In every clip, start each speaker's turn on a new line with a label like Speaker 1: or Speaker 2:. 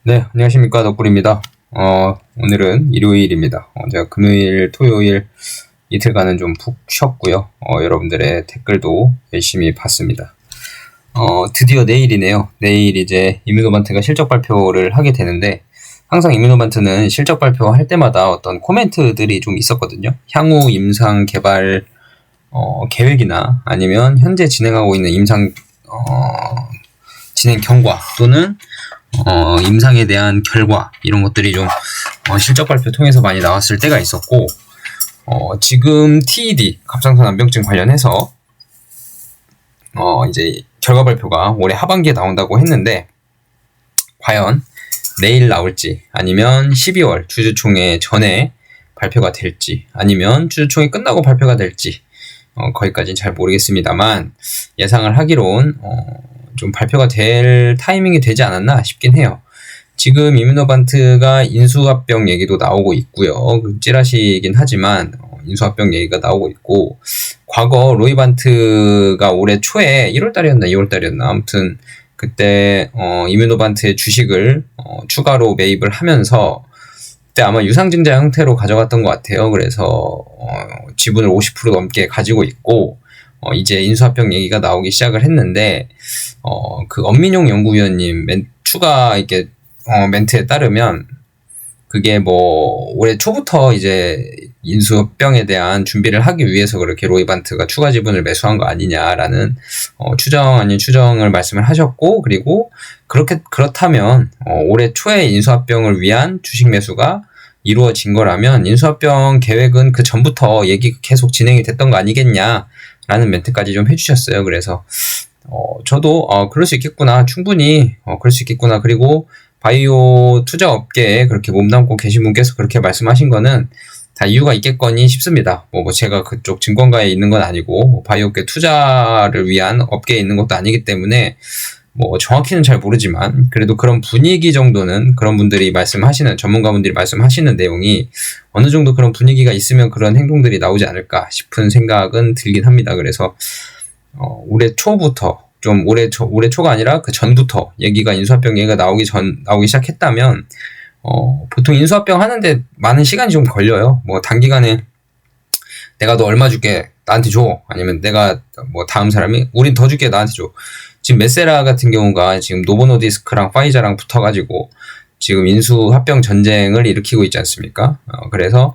Speaker 1: 네, 안녕하십니까. 덕불입니다. 오늘은 일요일입니다. 제가 금요일, 토요일 이틀간은 좀 푹 쉬었고요. 여러분들의 댓글도 열심히 봤습니다. 드디어 내일이네요. 내일 이제 이뮤노반트가 실적 발표를 하게 되는데, 항상 이뮤노반트는 실적 발표할 때마다 어떤 코멘트들이 좀 있었거든요. 향후 임상 개발 계획이나 아니면 현재 진행하고 있는 임상 진행 경과 또는 임상에 대한 결과 이런 것들이 좀 실적 발표 통해서 많이 나왔을 때가 있었고, 지금 TED 갑상선 암병증 관련해서 이제 결과 발표가 올해 하반기에 나온다고 했는데, 과연 내일 나올지 아니면 12월 주주총회 전에 발표가 될지 아니면 주주총회 끝나고 발표가 될지 거기까지는 잘 모르겠습니다만, 예상을 하기론 좀 발표가 될 타이밍이 되지 않았나 싶긴 해요. 지금 이뮤노반트가 인수합병 얘기도 나오고 있고요. 찌라시이긴 하지만 인수합병 얘기가 나오고 있고, 과거 로이반트가 올해 초에 1월달이었나 2월달이었나 아무튼 그때 이뮤노반트의 주식을 추가로 매입을 하면서 그때 아마 유상증자 형태로 가져갔던 것 같아요. 그래서 지분을 50% 넘게 가지고 있고, 이제 인수합병 얘기가 나오기 시작을 했는데, 그 엄민용 연구위원님 추가 이렇게 멘트에 따르면, 그게 뭐 올해 초부터 이제 인수합병에 대한 준비를 하기 위해서 그렇게 로이반트가 추가 지분을 매수한 거 아니냐라는 추정 아닌 추정을 말씀을 하셨고, 그리고 그렇다면 올해 초에 인수합병을 위한 주식 매수가 이루어진 거라면 인수합병 계획은 그 전부터 얘기 계속 진행이 됐던 거 아니겠냐 라는 멘트까지 좀 해주셨어요. 그래서 저도 그럴 수 있겠구나, 충분히 그럴 수 있겠구나. 그리고 바이오 투자 업계에 그렇게 몸담고 계신 분께서 그렇게 말씀하신 거는 다 이유가 있겠거니 싶습니다. 뭐 제가 그쪽 증권가에 있는 건 아니고 바이오 업계 투자를 위한 업계에 있는 것도 아니기 때문에 뭐 정확히는 잘 모르지만, 그래도 그런 분위기 정도는 그런 분들이 말씀하시는, 전문가분들이 말씀하시는 내용이 어느 정도 그런 분위기가 있으면 그런 행동들이 나오지 않을까 싶은 생각은 들긴 합니다. 그래서 올해 초부터, 좀 올해 초가 아니라 그 전부터 얘기가, 인수합병 얘기가 나오기 시작했다면 보통 인수합병 하는데 많은 시간이 좀 걸려요. 뭐 단기간에 내가 너 얼마 줄게, 나한테 줘. 아니면 내가 뭐 다음 사람이 우린 더 줄게, 나한테 줘. 지금 메세라 같은 경우가 지금 노보노디스크랑 파이자랑 붙어가지고 지금 인수합병 전쟁을 일으키고 있지 않습니까? 그래서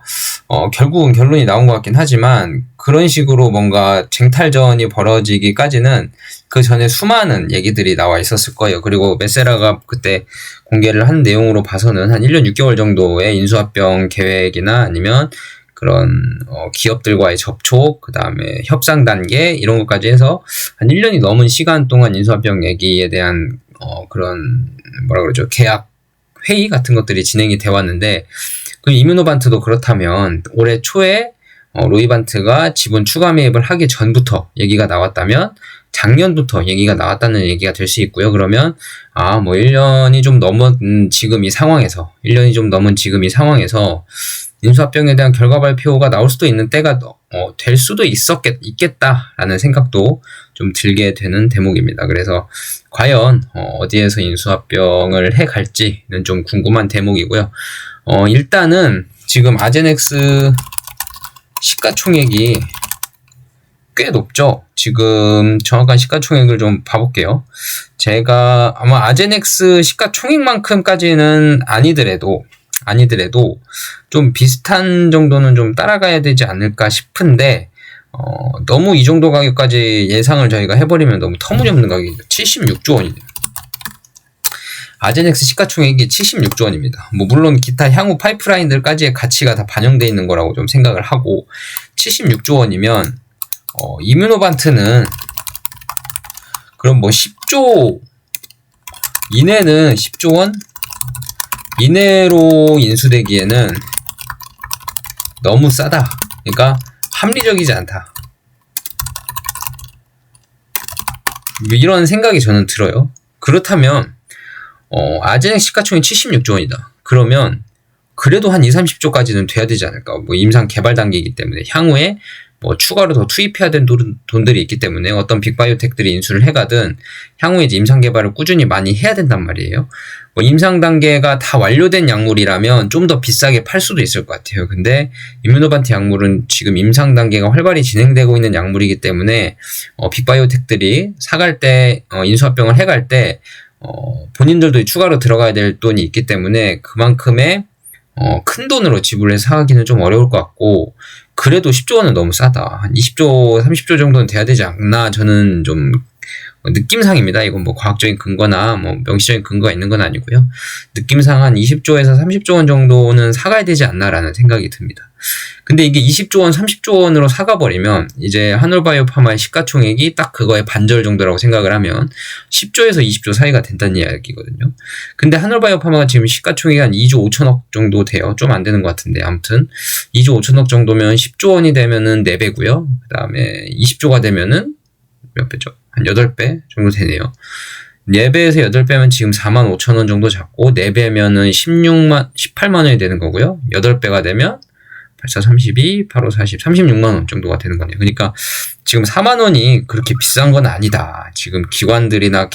Speaker 1: 결국은 결론이 나온 것 같긴 하지만, 그런 식으로 뭔가 쟁탈전이 벌어지기까지는 그 전에 수많은 얘기들이 나와 있었을 거예요. 그리고 메세라가 그때 공개를 한 내용으로 봐서는 한 1년 6개월 정도의 인수합병 계획이나 아니면 그런 기업들과의 접촉, 그 다음에 협상 단계 이런 것까지 해서 한 1년이 넘은 시간 동안 인수합병 얘기에 대한 그런 뭐라 그러죠, 계약 회의 같은 것들이 진행이 돼 왔는데, 그 이뮤노반트도 그렇다면 올해 초에 로이반트가 지분 추가 매입을 하기 전부터 얘기가 나왔다면 작년부터 얘기가 나왔다는 얘기가 될 수 있고요. 그러면 뭐 1년이 좀 넘은 지금 이 상황에서 인수합병에 대한 결과 발표가 나올 수도 있는 때가 될 수도 있겠다라는 생각도 좀 들게 되는 대목입니다. 그래서 과연 어디에서 인수합병을 해갈지는 좀 궁금한 대목이고요. 일단은 지금 아제넥스 시가총액이 꽤 높죠. 지금 정확한 시가총액을 좀 봐볼게요. 제가 아마 아제넥스 시가총액만큼까지는 아니더라도 좀 비슷한 정도는 좀 따라가야 되지 않을까 싶은데, 너무 이 정도 가격까지 예상을 저희가 해버리면 너무 터무니없는 가격이죠. 76조 원이네요. 아제넥스 시가총액이 76조 원입니다. 뭐 물론 기타 향후 파이프라인들까지의 가치가 다 반영되어 있는 거라고 좀 생각을 하고, 76조 원이면 이뮤노반트는 그럼 뭐 10조 이내는 10조 원 이내로 인수되기에는 너무 싸다. 그러니까 합리적이지 않다. 이런 생각이 저는 들어요. 그렇다면 아제넥 시가총액 76조 원이다. 그러면 그래도 한 20, 30조까지는 돼야 되지 않을까. 뭐 임상 개발 단계이기 때문에 향후에 뭐 추가로 더 투입해야 되는 돈들이 있기 때문에 어떤 빅바이오텍들이 인수를 해가든 향후에 이제 임상 개발을 꾸준히 많이 해야 된단 말이에요. 뭐 임상 단계가 다 완료된 약물이라면 좀 더 비싸게 팔 수도 있을 것 같아요. 근데 임뮤노반트 약물은 지금 임상 단계가 활발히 진행되고 있는 약물이기 때문에 빅바이오텍들이 사갈 때 인수합병을 해갈 때 본인들도 추가로 들어가야 될 돈이 있기 때문에 그만큼의 큰 돈으로 지불해서 사기는 좀 어려울 것 같고, 그래도 10조 원은 너무 싸다. 한 20조, 30조 정도는 돼야 되지 않나, 저는 좀 느낌상입니다. 이건 뭐 과학적인 근거나 뭐 명시적인 근거가 있는 건 아니고요. 느낌상 한 20조에서 30조 원 정도는 사가야 되지 않나라는 생각이 듭니다. 근데 이게 20조 원, 30조 원으로 사가버리면 이제 한올바이오파마의 시가총액이 딱 그거의 반절 정도라고 생각을 하면 10조에서 20조 사이가 된다는 이야기거든요. 근데 한올바이오파마가 지금 시가총액이 한 2조 5천억 정도 돼요. 좀 안 되는 것 같은데 아무튼 2조 5천억 정도면 10조 원이 되면은 4배고요. 그 다음에 20조가 되면은 몇 배죠? 한 8배 정도 되네요. 4배에서 8배면 지금 45,000원 정도 잡고 4배면은 18만 원이 되는 거고요. 8배가 되면 84, 32, 85, 40, 36만 원 정도가 되는 거네요. 그러니까 지금 4만 원이 그렇게 비싼 건 아니다. 지금 기관들이나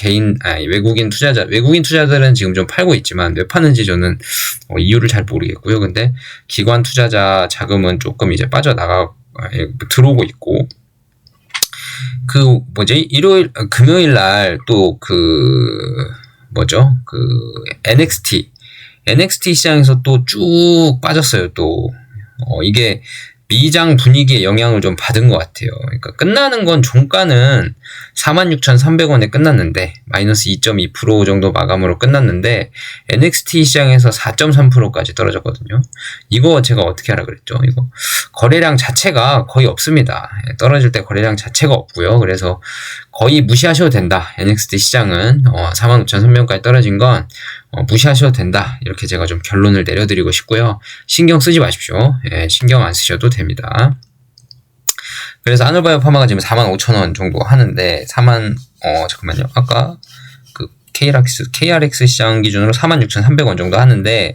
Speaker 1: 외국인 투자자들은 지금 좀 팔고 있지만 왜 파는지 저는 이유를 잘 모르겠고요. 근데 기관 투자자 자금은 조금 이제 들어오고 있고, 금요일 날 또 NXT 시장에서 또 쭉 빠졌어요. 또 이게 미장 분위기에 영향을 좀 받은 것 같아요. 그러니까 끝나는 건 종가는 46,300원에 끝났는데 마이너스 2.2% 정도 마감으로 끝났는데 NXT 시장에서 4.3%까지 떨어졌거든요. 이거 제가 어떻게 하라 그랬죠? 이거 거래량 자체가 거의 없습니다. 떨어질 때 거래량 자체가 없고요. 그래서 거의 무시하셔도 된다. NXT 시장은 45,300원까지 떨어진 건 무시하셔도 된다. 이렇게 제가 좀 결론을 내려드리고 싶고요. 신경 쓰지 마십시오. 신경 안 쓰셔도 됩니다. 그래서 한올바이오파마가 지금 45,000원 정도 하는데 잠깐만요. 아까 그 KRX 시장 기준으로 46,300원 정도 하는데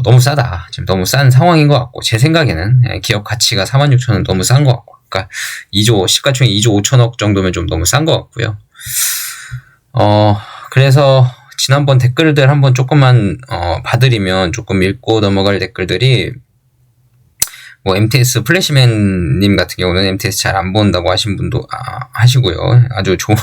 Speaker 1: 너무 싸다. 지금 너무 싼 상황인 것 같고, 제 생각에는 기업 가치가 46,000원 너무 싼 것 같고, 그러니까 시가총액 2조 5천억 정도면 좀 너무 싼 것 같고요. 그래서 지난번 댓글들 한번 조금만 봐드리면, 조금 읽고 넘어갈 댓글들이 뭐 MTS 플래시맨님 같은 경우는 MTS 잘 안 본다고 하신 분도 하시고요. 아주 좋은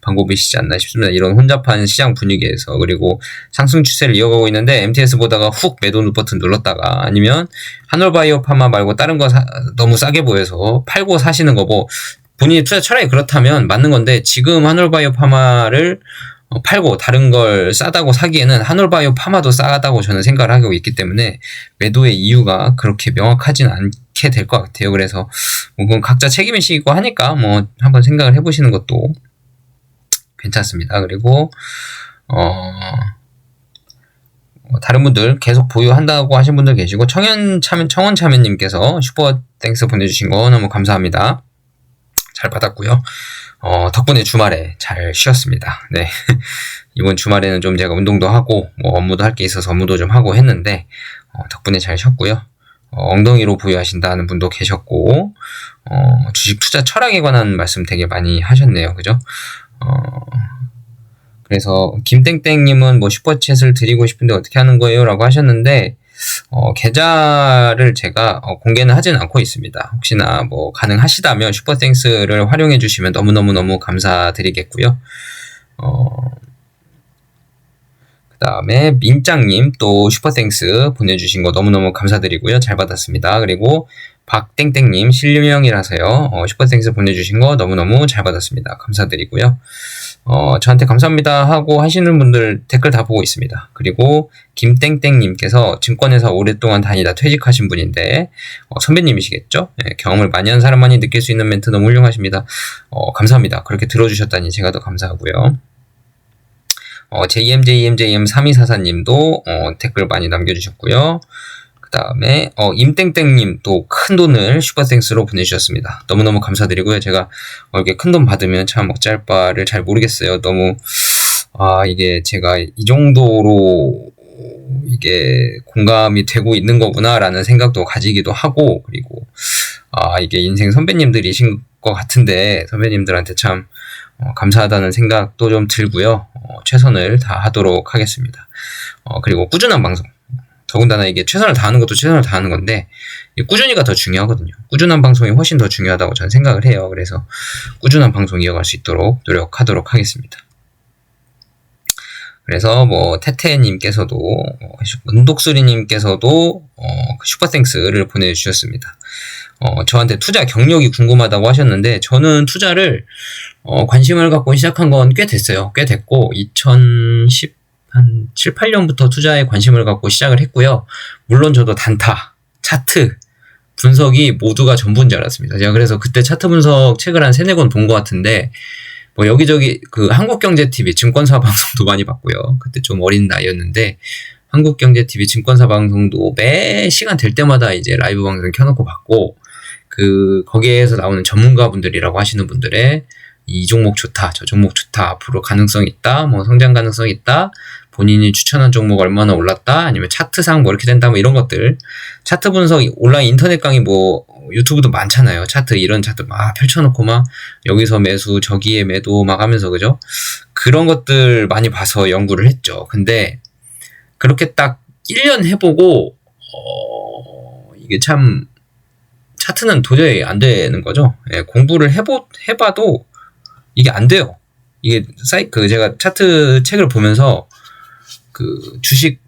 Speaker 1: 방법이시지 않나 싶습니다. 이런 혼잡한 시장 분위기에서. 그리고 상승 추세를 이어가고 있는데 MTS 보다가 훅 매도 버튼 눌렀다가, 아니면 한올바이오파마 말고 다른 거 너무 싸게 보여서 팔고 사시는 거 뭐 본인의 투자 철학이 그렇다면 맞는 건데, 지금 한올바이오파마를 팔고 다른 걸 싸다고 사기에는 한올바이오파마도 싸다고 저는 생각을 하고 있기 때문에 매도의 이유가 그렇게 명확하진 않게 될 것 같아요. 그래서 뭐 그건 각자 책임이시고 하니까 뭐 한번 생각을 해보시는 것도 괜찮습니다. 그리고 다른 분들 계속 보유한다고 하신 분들 계시고, 청원참여님께서 슈퍼땡스 보내주신 거 너무 감사합니다. 잘 받았고요. 덕분에 주말에 잘 쉬었습니다. 네. 이번 주말에는 좀 제가 운동도 하고, 뭐 업무도 할 게 있어서 업무도 좀 하고 했는데, 덕분에 잘 쉬었고요. 엉덩이로 보유하신다는 분도 계셨고, 주식 투자 철학에 관한 말씀 되게 많이 하셨네요. 그죠? 그래서, 김땡땡님은 뭐 슈퍼챗을 드리고 싶은데 어떻게 하는 거예요? 라고 하셨는데, 계좌를 제가 공개는 하진 않고 있습니다. 혹시나 뭐 가능하시다면 슈퍼땡스를 활용해 주시면 너무너무 감사드리겠고요. 그 다음에 민짱님 또 슈퍼땡스 보내주신 거 너무너무 감사드리고요. 잘 받았습니다. 그리고 박땡땡님 실명이라서요. 슈퍼땡스 보내주신 거 너무너무 잘 받았습니다. 감사드리고요. 저한테 감사합니다 하고 하시는 분들 댓글 다 보고 있습니다. 그리고 김땡땡님께서 증권회사 오랫동안 다니다 퇴직하신 분인데 선배님이시겠죠? 네, 경험을 많이 한 사람만이 느낄 수 있는 멘트 너무 훌륭하십니다. 감사합니다. 그렇게 들어주셨다니 제가 더 감사하고요. JMJM3244님도 댓글 많이 남겨주셨고요. 그 다음에 임땡땡님 또 큰돈을 슈퍼땡스로 보내주셨습니다. 너무너무 감사드리고요. 제가 이렇게 큰돈 받으면 참 어찌할 바를 잘 모르겠어요. 너무 이게 제가 이 정도로 이게 공감이 되고 있는 거구나 라는 생각도 가지기도 하고, 그리고 이게 인생 선배님들이신 것 같은데 선배님들한테 참 감사하다는 생각도 좀 들고요. 최선을 다하도록 하겠습니다. 그리고 꾸준한 방송. 더군다나 이게 최선을 다하는 것도 최선을 다하는 건데 꾸준히가 더 중요하거든요. 꾸준한 방송이 훨씬 더 중요하다고 저는 생각을 해요. 그래서 꾸준한 방송 이어갈 수 있도록 노력하도록 하겠습니다. 그래서 태태님께서도 은독수리님께서도 슈퍼땡스를 보내주셨습니다. 저한테 투자 경력이 궁금하다고 하셨는데 저는 투자를 관심을 갖고 시작한 건 꽤 됐어요. 꽤 됐고 2010 한 7, 8년부터 투자에 관심을 갖고 시작을 했고요. 물론 저도 단타, 차트, 분석이 모두가 전부인 줄 알았습니다. 제가 그래서 그때 차트 분석 책을 한 3-4권 본 것 같은데 여기저기 한국경제TV 증권사 방송도 많이 봤고요. 그때 좀 어린 나이였는데 한국경제TV 증권사 방송도 매 시간 될 때마다 이제 라이브 방송 켜놓고 봤고 거기에서 나오는 전문가분들이라고 하시는 분들의 이 종목 좋다, 저 종목 좋다, 앞으로 가능성 있다, 성장 가능성 있다, 본인이 추천한 종목 얼마나 올랐다, 아니면 차트상 이렇게 된다, 이런 것들. 차트 분석, 온라인 인터넷 강의 유튜브도 많잖아요. 차트, 이런 차트 막 펼쳐놓고 여기서 매수, 저기에 매도 하면서, 그죠? 그런 것들 많이 봐서 연구를 했죠. 근데, 그렇게 딱 1년 해보고, 이게 참, 차트는 도저히 안 되는 거죠. 예, 공부를 해봐도, 이게 안 돼요. 이게 제가 차트 책을 보면서 주식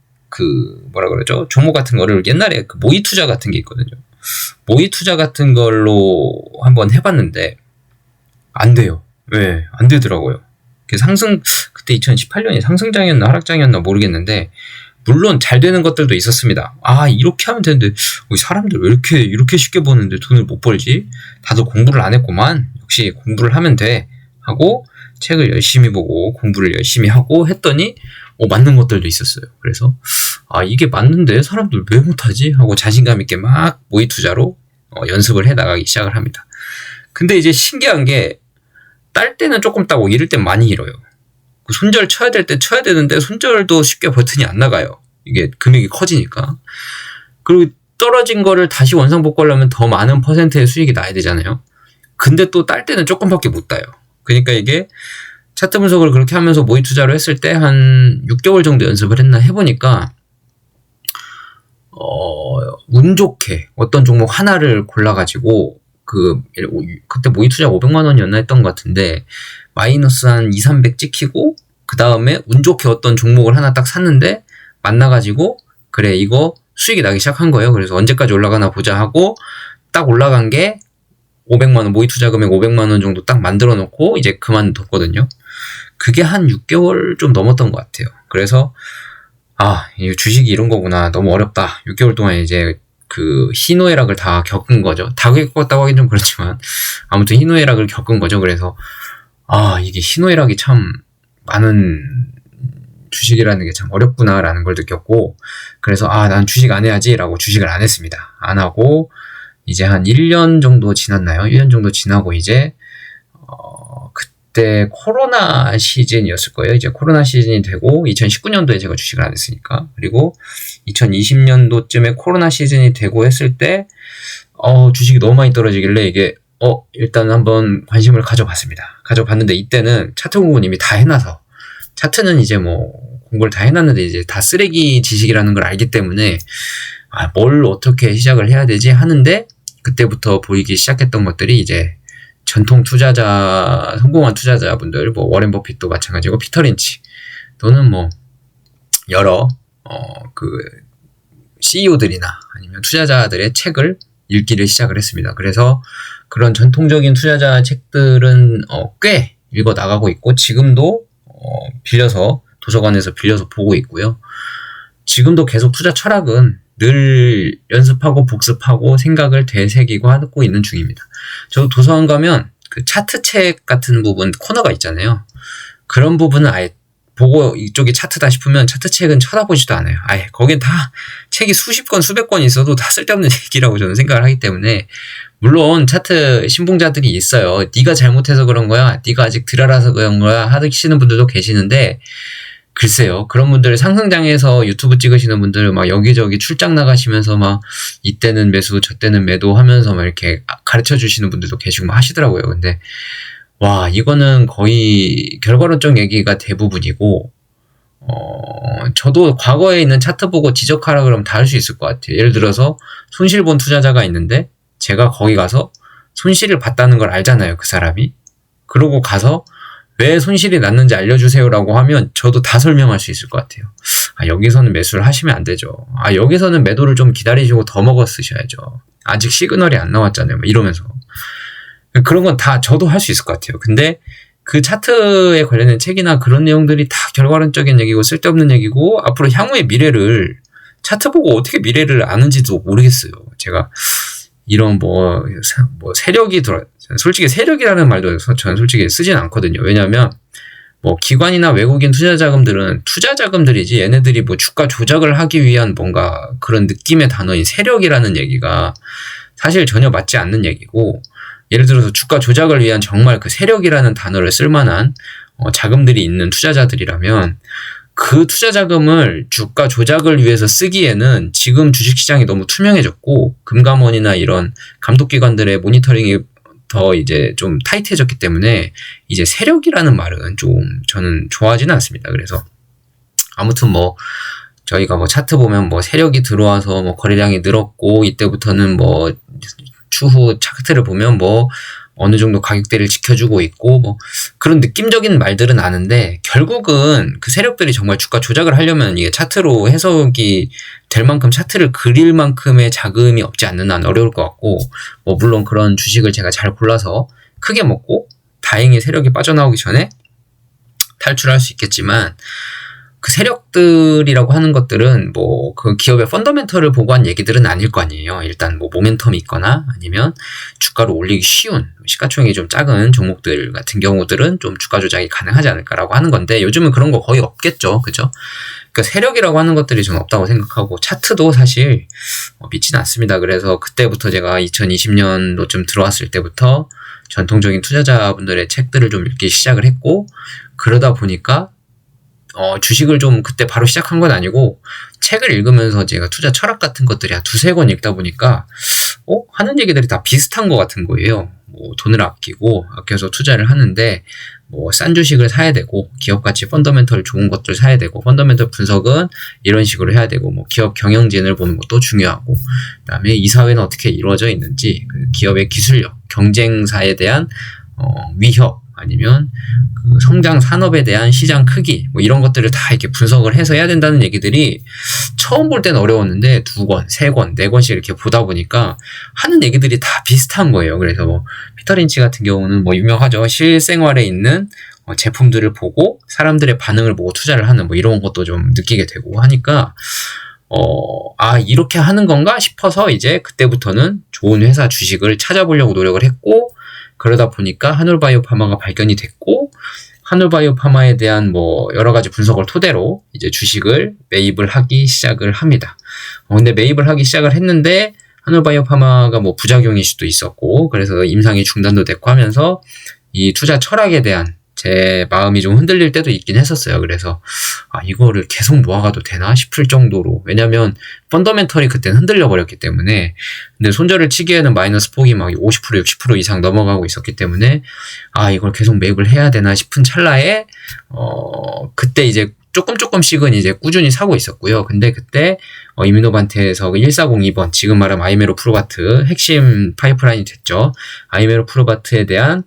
Speaker 1: 종목 같은 거를 옛날에 모의 투자 같은 게 있거든요. 모의 투자 같은 걸로 한번 해봤는데 안 돼요. 왜? 안 되더라고요. 그때 2018년이 상승장이었나 하락장이었나 모르겠는데 물론 잘 되는 것들도 있었습니다. 이렇게 하면 되는데 사람들 왜 이렇게 쉽게 버는데 돈을 못 벌지? 다들 공부를 안 했구만. 역시 공부를 하면 돼. 하고 책을 열심히 보고 공부를 열심히 하고 했더니 맞는 것들도 있었어요. 그래서 이게 맞는데 사람들 왜 못하지? 하고 자신감 있게 막 모의 투자로 연습을 해 나가기 시작을 합니다. 근데 이제 신기한 게 딸 때는 조금 따고 잃을 땐 많이 잃어요. 손절 쳐야 될 때 쳐야 되는데 손절도 쉽게 버튼이 안 나가요. 이게 금액이 커지니까. 그리고 떨어진 거를 다시 원상복구하려면 더 많은 퍼센트의 수익이 나야 되잖아요. 근데 또 딸 때는 조금밖에 못 따요. 그러니까 이게 차트 분석을 그렇게 하면서 모의 투자로 했을 때 한 6개월 정도 연습을 해보니까 운 좋게 어떤 종목 하나를 골라가지고 그때 모의 투자 500만 원이었나 했던 것 같은데 마이너스 한 200-300 찍히고 그 다음에 운 좋게 어떤 종목을 하나 딱 샀는데 만나가지고 그래 이거 수익이 나기 시작한 거예요. 그래서 언제까지 올라가나 보자 하고 딱 올라간 게 500만 원, 모의 투자 금액 500만 원 정도 딱 만들어 놓고 이제 그만뒀거든요. 그게 한 6개월 좀 넘었던 것 같아요. 그래서 이 주식이 이런 거구나. 너무 어렵다. 6개월 동안 이제 희노애락을 다 겪은 거죠. 다 겪었다고 하긴 좀 그렇지만 아무튼 희노애락을 겪은 거죠. 그래서 이게 희노애락이 참 많은 주식이라는 게 참 어렵구나라는 걸 느꼈고 그래서 난 주식 안 해야지라고 주식을 안 했습니다. 안 하고 이제 한 1년 정도 지났나요? 1년 정도 지나고 이제 그때 코로나 시즌이었을 거예요. 이제 코로나 시즌이 되고 2019년도에 제가 주식을 안 했으니까 그리고 2020년도쯤에 코로나 시즌이 되고 했을 때 주식이 너무 많이 떨어지길래 이게 일단 한번 관심을 가져봤습니다. 가져봤는데 이때는 차트 공부는 이미 다 해놔서 차트는 이제 공부를 다 해놨는데 이제 다 쓰레기 지식이라는 걸 알기 때문에 뭘 어떻게 시작을 해야 되지 하는데 그때부터 보이기 시작했던 것들이 이제 전통 투자자, 성공한 투자자분들, 워렌 버핏도 마찬가지고 피터 린치 또는 여러 CEO들이나 아니면 투자자들의 책을 읽기를 시작을 했습니다. 그래서 그런 전통적인 투자자 책들은 꽤 읽어 나가고 있고 지금도 도서관에서 빌려서 보고 있고요. 지금도 계속 투자 철학은 늘 연습하고 복습하고 생각을 되새기고 하고 있는 중입니다. 저도 도서관 가면 차트 책 같은 부분 코너가 있잖아요. 그런 부분은 아예 보고 이쪽이 차트다 싶으면 차트 책은 쳐다보지도 않아요. 아예 거긴 다 책이 수십 권 수백 권 있어도 다 쓸데없는 얘기라고 저는 생각을 하기 때문에 물론 차트 신봉자들이 있어요. 네가 잘못해서 그런 거야. 네가 아직 덜 알아서 그런 거야 하시는 분들도 계시는데 글쎄요. 그런 분들 상승장에서 유튜브 찍으시는 분들 막 여기저기 출장 나가시면서 막 이때는 매수 저때는 매도 하면서 막 이렇게 가르쳐 주시는 분들도 계시고 막 하시더라고요. 근데 와, 이거는 거의 결과론적 얘기가 대부분이고, 저도 과거에 있는 차트 보고 지적하라 그러면 다 할 수 있을 것 같아요. 예를 들어서 손실 본 투자자가 있는데 제가 거기 가서 손실을 봤다는 걸 알잖아요, 그 사람이. 그러고 가서 왜 손실이 났는지 알려주세요라고 하면 저도 다 설명할 수 있을 것 같아요. 아, 여기서는 매수를 하시면 안 되죠. 아, 여기서는 매도를 좀 기다리시고 더 먹어 쓰셔야죠. 아직 시그널이 안 나왔잖아요. 막 이러면서. 그런 건 다 저도 할 수 있을 것 같아요. 근데 그 차트에 관련된 책이나 그런 내용들이 다 결과론적인 얘기고 쓸데없는 얘기고 앞으로 향후의 미래를 차트 보고 어떻게 미래를 아는지도 모르겠어요. 제가 이런 세력이 솔직히 세력이라는 말도 저는 솔직히 쓰진 않거든요. 왜냐하면 뭐 기관이나 외국인 투자 자금들은 투자 자금들이지 얘네들이 뭐 주가 조작을 하기 위한 뭔가 그런 느낌의 단어인 세력이라는 얘기가 사실 전혀 맞지 않는 얘기고, 예를 들어서 주가 조작을 위한 정말 그 세력이라는 단어를 쓸만한 자금들이 있는 투자자들이라면 그 투자 자금을 주가 조작을 위해서 쓰기에는 지금 주식시장이 너무 투명해졌고 금감원이나 이런 감독기관들의 모니터링이 더 이제 좀 타이트해졌기 때문에 이제 세력이라는 말은 좀 저는 좋아하지는 않습니다. 그래서 아무튼 뭐 저희가 뭐 차트 보면 뭐 세력이 들어와서 뭐 거래량이 늘었고 이때부터는 뭐 추후 차트를 보면 뭐 어느 정도 가격대를 지켜주고 있고 뭐 그런 느낌적인 말들은 아는데 결국은 그 세력들이 정말 주가 조작을 하려면 이게 차트로 해석이 될 만큼 차트를 그릴 만큼의 자금이 없지 않는 한 어려울 것 같고, 뭐 물론 그런 주식을 제가 잘 골라서 크게 먹고 다행히 세력이 빠져나오기 전에 탈출할 수 있겠지만, 그 세력들이라고 하는 것들은 뭐 그 기업의 펀더멘털을 보고 한 얘기들은 아닐 거 아니에요. 일단 뭐 모멘텀이 있거나 아니면 주가를 올리기 쉬운 시가총액이 좀 작은 종목들 같은 경우들은 좀 주가 조작이 가능하지 않을까라고 하는 건데 요즘은 그런 거 거의 없겠죠. 그죠? 그러니까 세력이라고 하는 것들이 좀 없다고 생각하고 차트도 사실 믿지는 않습니다. 그래서 그때부터 제가 2020년도쯤 들어왔을 때부터 전통적인 투자자분들의 책들을 좀 읽기 시작을 했고, 그러다 보니까 주식을 좀 그때 바로 시작한 건 아니고 책을 읽으면서 제가 투자 철학 같은 것들이 한 두세 권 읽다 보니까 하는 얘기들이 다 비슷한 것 같은 거예요. 뭐 돈을 아껴서 투자를 하는데 뭐 싼 주식을 사야 되고 기업 가치 펀더멘털 좋은 것들 사야 되고 펀더멘털 분석은 이런 식으로 해야 되고 뭐 기업 경영진을 보는 것도 중요하고, 그다음에 이 사회는 어떻게 이루어져 있는지 그 기업의 기술력, 경쟁사에 대한 위협 아니면 그 성장 산업에 대한 시장 크기 뭐 이런 것들을 다 이렇게 분석을 해서 해야 된다는 얘기들이 처음 볼 때는 어려웠는데 2권, 3권, 4권씩 이렇게 보다 보니까 하는 얘기들이 다 비슷한 거예요. 그래서 뭐 피터 린치 같은 경우는 뭐 유명하죠. 실생활에 있는 제품들을 보고 사람들의 반응을 보고 투자를 하는 뭐 이런 것도 좀 느끼게 되고 하니까 이렇게 하는 건가 싶어서 이제 그때부터는 좋은 회사 주식을 찾아보려고 노력을 했고, 그러다 보니까 한올바이오파마가 발견이 됐고, 한올바이오파마에 대한 뭐 여러 가지 분석을 토대로 이제 주식을 매입을 하기 시작을 합니다. 근데 매입을 하기 시작을 했는데 한올바이오파마가 뭐 부작용일 수도 있었고, 그래서 임상이 중단도 됐고 하면서 이 투자 철학에 대한 제 마음이 좀 흔들릴 때도 있긴 했었어요. 그래서 이거를 계속 놓아가도 되나 싶을 정도로, 왜냐면 펀더멘털이 그때는 흔들려 버렸기 때문에. 근데 손절을 치기에는 마이너스 폭이 막 50% 60% 이상 넘어가고 있었기 때문에 이걸 계속 매입을 해야 되나 싶은 찰나에 그때 이제 조금씩은 이제 꾸준히 사고 있었고요. 근데 그때 이뮤노반테에서 1402번 지금 말하면 아이메로 프로바트 핵심 파이프라인이 됐죠. 아이메로 프로바트에 대한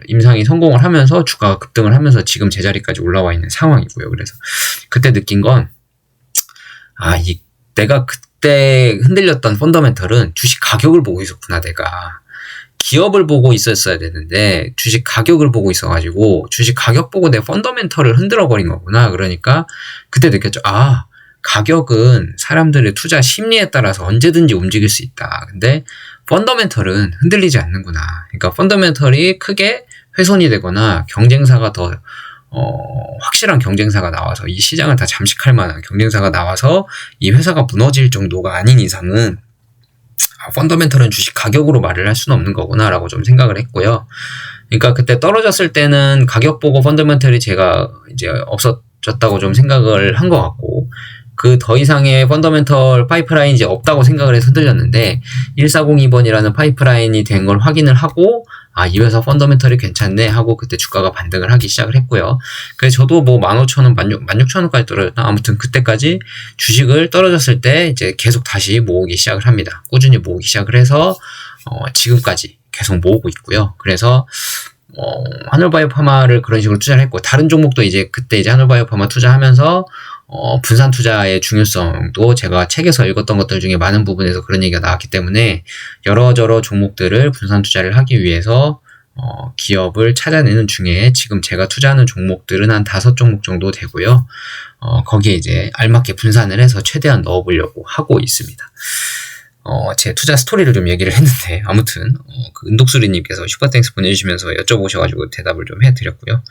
Speaker 1: 임상이 성공을 하면서 주가가 급등을 하면서 지금 제자리까지 올라와 있는 상황이고요. 그래서 그때 느낀 건 내가 그때 흔들렸던 펀더멘털은 주식 가격을 보고 있었구나. 내가 기업을 보고 있었어야 되는데 주식 가격을 보고 있어가지고 주식 가격 보고 내 펀더멘털을 흔들어 버린 거구나. 그러니까 그때 느꼈죠. 가격은 사람들의 투자 심리에 따라서 언제든지 움직일 수 있다. 근데 펀더멘털은 흔들리지 않는구나. 그러니까 펀더멘털이 크게 훼손이 되거나 경쟁사가 더 확실한 경쟁사가 나와서 이 시장을 다 잠식할 만한 경쟁사가 나와서 이 회사가 무너질 정도가 아닌 이상은 펀더멘털은 주식 가격으로 말을 할 수는 없는 거구나 라고 좀 생각을 했고요. 그러니까 그때 떨어졌을 때는 가격 보고 펀더멘털이 제가 이제 떨어졌다고 좀 생각을 한 것 같고, 그 더 이상의 펀더멘털 파이프라인이 이제 없다고 생각을 해서 흔들렸는데 1402번이라는 파이프라인이 된 걸 확인을 하고 이 회사 펀더멘털이 괜찮네 하고 그때 주가가 반등을 하기 시작을 했고요. 그래서 저도 뭐 15,000원, 16,000원까지 떨어졌나? 아무튼 그때까지 주식을 떨어졌을 때 이제 계속 다시 모으기 시작을 합니다. 꾸준히 모으기 시작을 해서 지금까지 계속 모으고 있고요. 그래서 하늘바이오파마를 그런 식으로 투자를 했고, 다른 종목도 이제 그때 이제 하늘바이오파마 투자하면서 분산 투자의 중요성도 제가 책에서 읽었던 것들 중에 많은 부분에서 그런 얘기가 나왔기 때문에 여러저러 종목들을 분산 투자를 하기 위해서 기업을 찾아내는 중에 지금 제가 투자하는 종목들은 한 5종목 정도 되고요. 거기에 이제 알맞게 분산을 해서 최대한 넣어보려고 하고 있습니다. 제 투자 스토리를 좀 얘기를 했는데, 아무튼, 그 은독수리님께서 슈퍼땡스 보내주시면서 여쭤보셔가지고 대답을 좀 해드렸고요.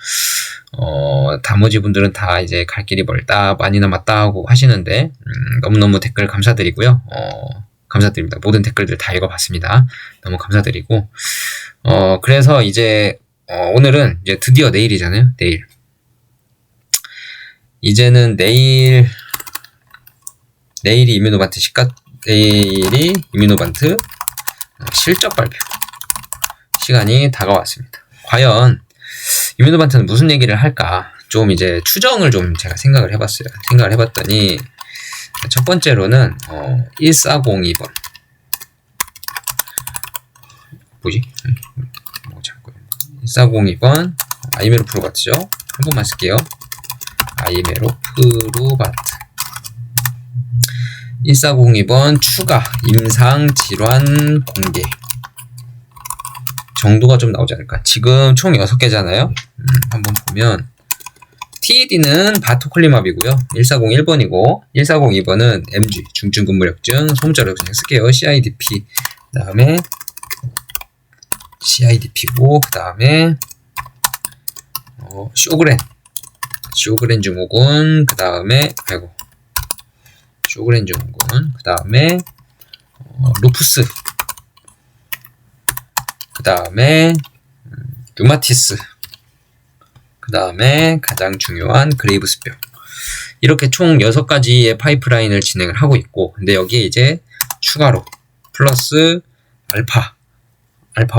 Speaker 1: 나머지 분들은 다 이제 갈 길이 멀다, 많이 남았다 하고 하시는데, 너무너무 댓글 감사드리고요. 감사드립니다. 모든 댓글들 다 읽어봤습니다. 너무 감사드리고, 그래서 이제, 오늘은 이제 드디어 내일이잖아요. 내일. 이제는 내일이 이뮤노반트 내일이 이뮤노반트 실적 발표 시간이 다가왔습니다. 과연 이뮤노반트는 무슨 얘기를 할까? 좀 이제 추정을 좀 제가 생각을 해봤어요. 생각을 해봤더니 첫 번째로는 1402번 뭐지? 1402번 아이메로프로바트죠. 한 번만 쓸게요. 아이메로프로바트 1402번 추가 임상질환 공개 정도가 좀 나오지 않을까. 지금 총 6개잖아요. 한번 보면 TED는 바토콜리맙이고요. 1401번이고 1402번은 MG 중증근무력증 소문자로 그냥 쓸게요. CIDP 그 다음에 CIDP고 그 다음에 쇼그렌 증후군 그 다음에 쇼그렌 증후군 그 다음에 루푸스 그 다음에 류마티스 그 다음에 가장 중요한 그레이브스병 이렇게 총 6가지의 파이프라인을 진행을 하고 있고 근데 여기에 이제 추가로 플러스 알파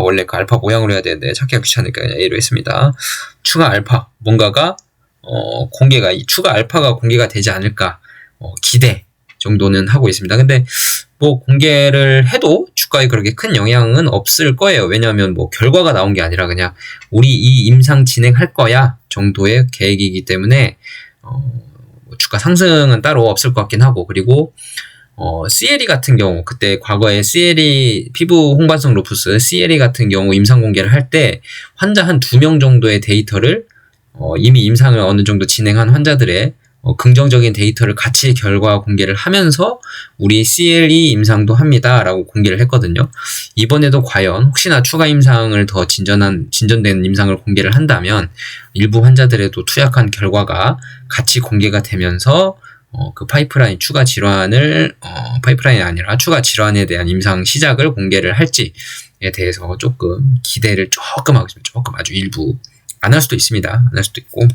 Speaker 1: 원래 그 알파 모양으로 해야 되는데 찾기가 귀찮으니까 그냥 A로 했습니다. 추가 알파 뭔가가 추가 알파가 공개가 되지 않을까 기대 정도는 하고 있습니다. 근데 뭐 공개를 해도 주가에 그렇게 큰 영향은 없을 거예요. 왜냐하면 뭐 결과가 나온 게 아니라 그냥 우리 이 임상 진행할 거야 정도의 계획이기 때문에 주가 상승은 따로 없을 것 같긴 하고 그리고 CLE 같은 경우 그때 과거에 CLE 피부 홍반성 루푸스 CLE 같은 경우 임상 공개를 할 때 환자 한 2명 정도의 데이터를 이미 임상을 어느 정도 진행한 환자들의 긍정적인 데이터를 같이 결과 공개를 하면서 우리 CLE 임상도 합니다 라고 공개를 했거든요. 이번에도 과연 혹시나 추가 임상을 더 진전된 임상을 공개를 한다면 일부 환자들에도 투약한 결과가 같이 공개가 되면서 그 파이프라인 추가 질환을 파이프라인이 아니라 추가 질환에 대한 임상 시작을 공개를 할지에 대해서 조금 기대를 조금 하고 있습니다. 조금 아주 일부 안 할 수도 있습니다. 안 할 수도 있고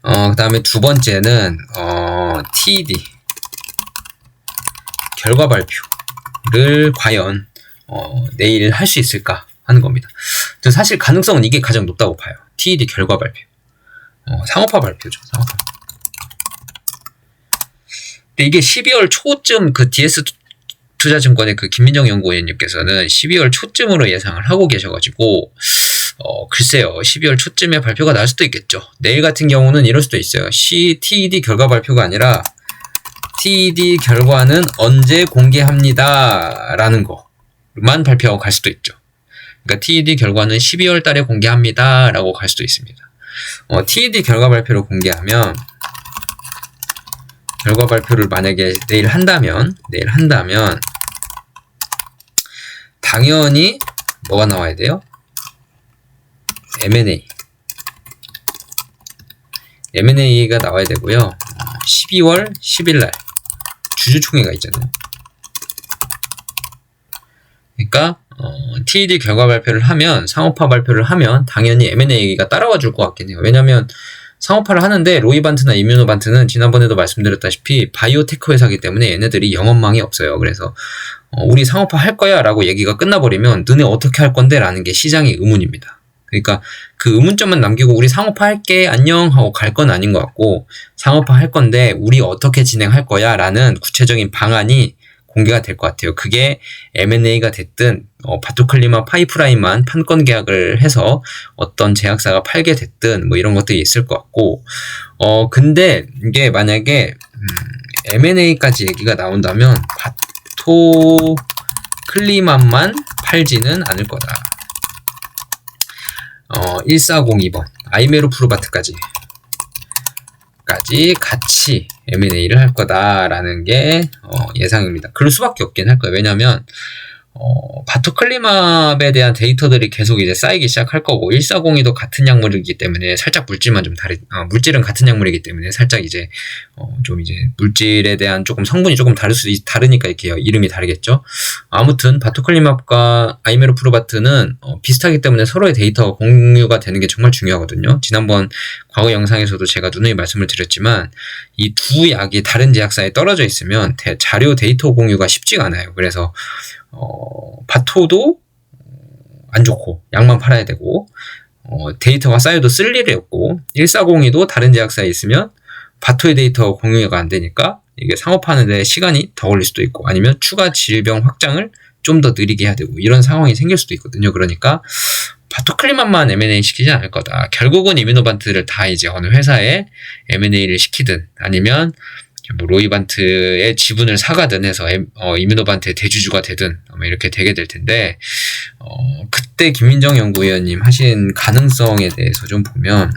Speaker 1: 그 다음에 두 번째는 TED 결과 발표를 과연 내일 할 수 있을까 하는 겁니다. 사실 가능성은 이게 가장 높다고 봐요. TED 결과 발표 상업화 발표죠. 상업화. 근데 이게 12월 초쯤 그 DS 투자증권의 그 김민정 연구원님께서는 12월 초쯤으로 예상을 하고 계셔가지고 글쎄요 12월 초쯤에 발표가 날 수도 있겠죠. 내일 같은 경우는 이럴 수도 있어요. TED 결과 발표가 아니라 TED 결과는 언제 공개합니다 라는 거만 발표하고 갈 수도 있죠. 그러니까 TED 결과는 12월 달에 공개합니다 라고 갈 수도 있습니다. TED 결과 발표를 공개하면 결과 발표를 만약에 내일 한다면 당연히 뭐가 나와야 돼요? M&A가 나와야 되고요. 12월 10일날 주주총회가 있잖아요. 그러니까 TED 결과 발표를 하면 상업화 발표를 하면 당연히 M&A가 따라와 줄 것 같긴 해요. 왜냐면 상업화를 하는데 로이반트나 이뮤노반트는 지난번에도 말씀드렸다시피 바이오테크 회사이기 때문에 얘네들이 영업망이 없어요. 그래서 우리 상업화 할 거야 라고 얘기가 끝나버리면 너네 어떻게 할 건데 라는 게 시장의 의문입니다. 그러니까 그 의문점만 남기고 우리 상업화 할게 안녕 하고 갈 건 아닌 것 같고, 상업화 할 건데 우리 어떻게 진행할 거야 라는 구체적인 방안이 공개가 될 것 같아요. 그게 M&A가 됐든 바토클리마 파이프라인만 판권 계약을 해서 어떤 제약사가 팔게 됐든 뭐 이런 것들이 있을 것 같고, 근데 이게 만약에 M&A까지 얘기가 나온다면 바토클리마만 팔지는 않을 거다. 1402번 아이메로프루바트까지 같이 M&A를 할 거다라는 게 예상입니다. 그럴 수밖에 없긴 할 거예요. 왜냐면 바토클리맙에 대한 데이터들이 계속 이제 쌓이기 시작할 거고, 1402도 같은 약물이기 때문에 살짝 물질만 좀 물질은 같은 약물이기 때문에 살짝 이제 좀 이제 물질에 대한 조금 성분이 조금 다르니까 이렇게 이름이 다르겠죠. 아무튼 바토클리맙과 아이메로프루바트는 비슷하기 때문에 서로의 데이터가 공유가 되는 게 정말 중요하거든요. 지난번 과거 영상에서도 제가 누누이 말씀을 드렸지만 이 두 약이 다른 제약사에 떨어져 있으면 자료 데이터 공유가 쉽지가 않아요. 그래서 바토도 안 좋고 약만 팔아야 되고, 데이터가 쌓여도 쓸 일이 없고, 1402도 다른 제약사에 있으면 바토의 데이터가 공유가 안 되니까 이게 상업하는 데 시간이 더 걸릴 수도 있고, 아니면 추가 질병 확장을 좀 더 느리게 해야 되고, 이런 상황이 생길 수도 있거든요. 그러니까 바토클리맙만 M&A 시키지 않을 거다. 결국은 이뮤노반트를 다 이제 어느 회사에 M&A를 시키든 아니면 뭐 로이반트의 지분을 사가든 해서 이뮤노반트의 대주주가 되든 이렇게 되게 될 텐데, 그때 김민정 연구위원님 하신 가능성에 대해서 좀 보면,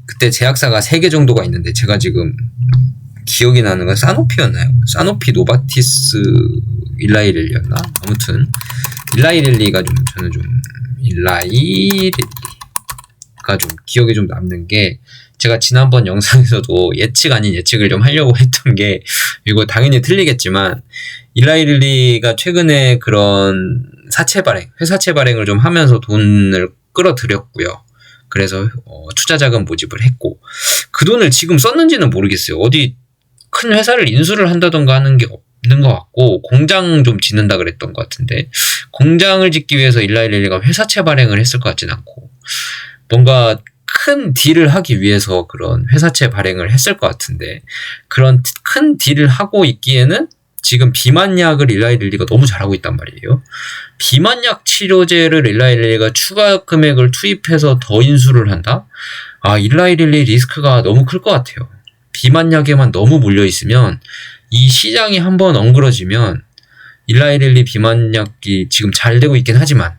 Speaker 1: 그때 제약사가 3개 정도가 있는데 제가 지금 기억이 나는 건 사노피였나요? 사노피, 노바티스, 일라이릴리였나? 아무튼 일라이릴리가 저는 일라이릴리가 좀 기억에 좀 남는 게, 제가 지난번 영상에서도 예측 아닌 예측을 좀 하려고 했던 게, 이거 당연히 틀리겠지만 일라이릴리가 최근에 그런 회사채 발행을 좀 하면서 돈을 끌어들였고요. 그래서 투자자금 모집을 했고, 그 돈을 지금 썼는지는 모르겠어요. 어디 큰 회사를 인수를 한다던가 하는 게 없는 것 같고, 공장 좀 짓는다 그랬던 것 같은데, 공장을 짓기 위해서 일라이릴리가 회사채 발행을 했을 것 같진 않고, 뭔가 큰 딜을 하기 위해서 그런 회사채 발행을 했을 것 같은데, 그런 큰 딜을 하고 있기에는 지금 비만약을 일라이릴리가 너무 잘하고 있단 말이에요. 비만약 치료제를 일라이릴리가 추가 금액을 투입해서 더 인수를 한다? 일라이릴리 리스크가 너무 클 것 같아요. 비만약에만 너무 몰려있으면, 이 시장이 한번 엉그러지면 일라이릴리 비만약이 지금 잘 되고 있긴 하지만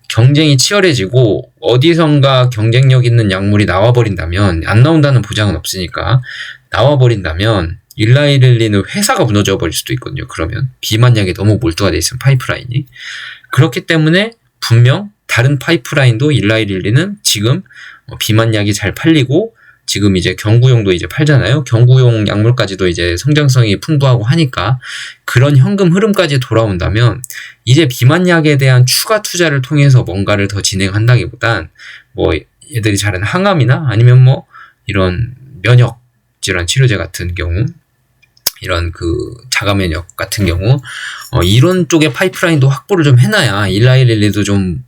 Speaker 1: 경쟁이 치열해지고 어디선가 경쟁력 있는 약물이 나와버린다면, 안 나온다는 보장은 없으니까 나와버린다면 일라이릴리는 회사가 무너져 버릴 수도 있거든요. 그러면 비만약에 너무 몰두가 돼 있으면 파이프라인이. 그렇기 때문에 분명 다른 파이프라인도 일라이릴리는 지금 비만약이 잘 팔리고, 지금 이제 경구용도 이제 팔잖아요. 경구용 약물까지도 이제 성장성이 풍부하고 하니까 그런 현금 흐름까지 돌아온다면, 이제 비만약에 대한 추가 투자를 통해서 뭔가를 더 진행한다기보단 뭐 얘들이 잘하는 항암이나 아니면 뭐 이런 면역 질환 치료제 같은 경우, 이런 그 자가 면역 같은 경우, 이런 쪽의 파이프라인도 확보를 좀 해놔야 일라이릴리도 좀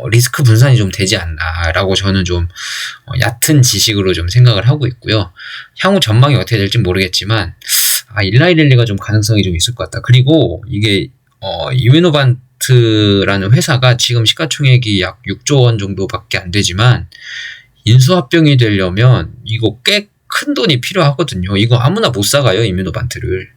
Speaker 1: 리스크 분산이 좀 되지 않나라고 저는 좀 얕은 지식으로 좀 생각을 하고 있고요. 향후 전망이 어떻게 될지 모르겠지만 일라이릴리가 좀 가능성이 좀 있을 것 같다. 그리고 이게 이뮤노반트라는 회사가 지금 시가총액이 약 6조 원 정도밖에 안 되지만, 인수합병이 되려면 이거 꽤 큰 돈이 필요하거든요. 이거 아무나 못 사가요, 이뮤노반트를.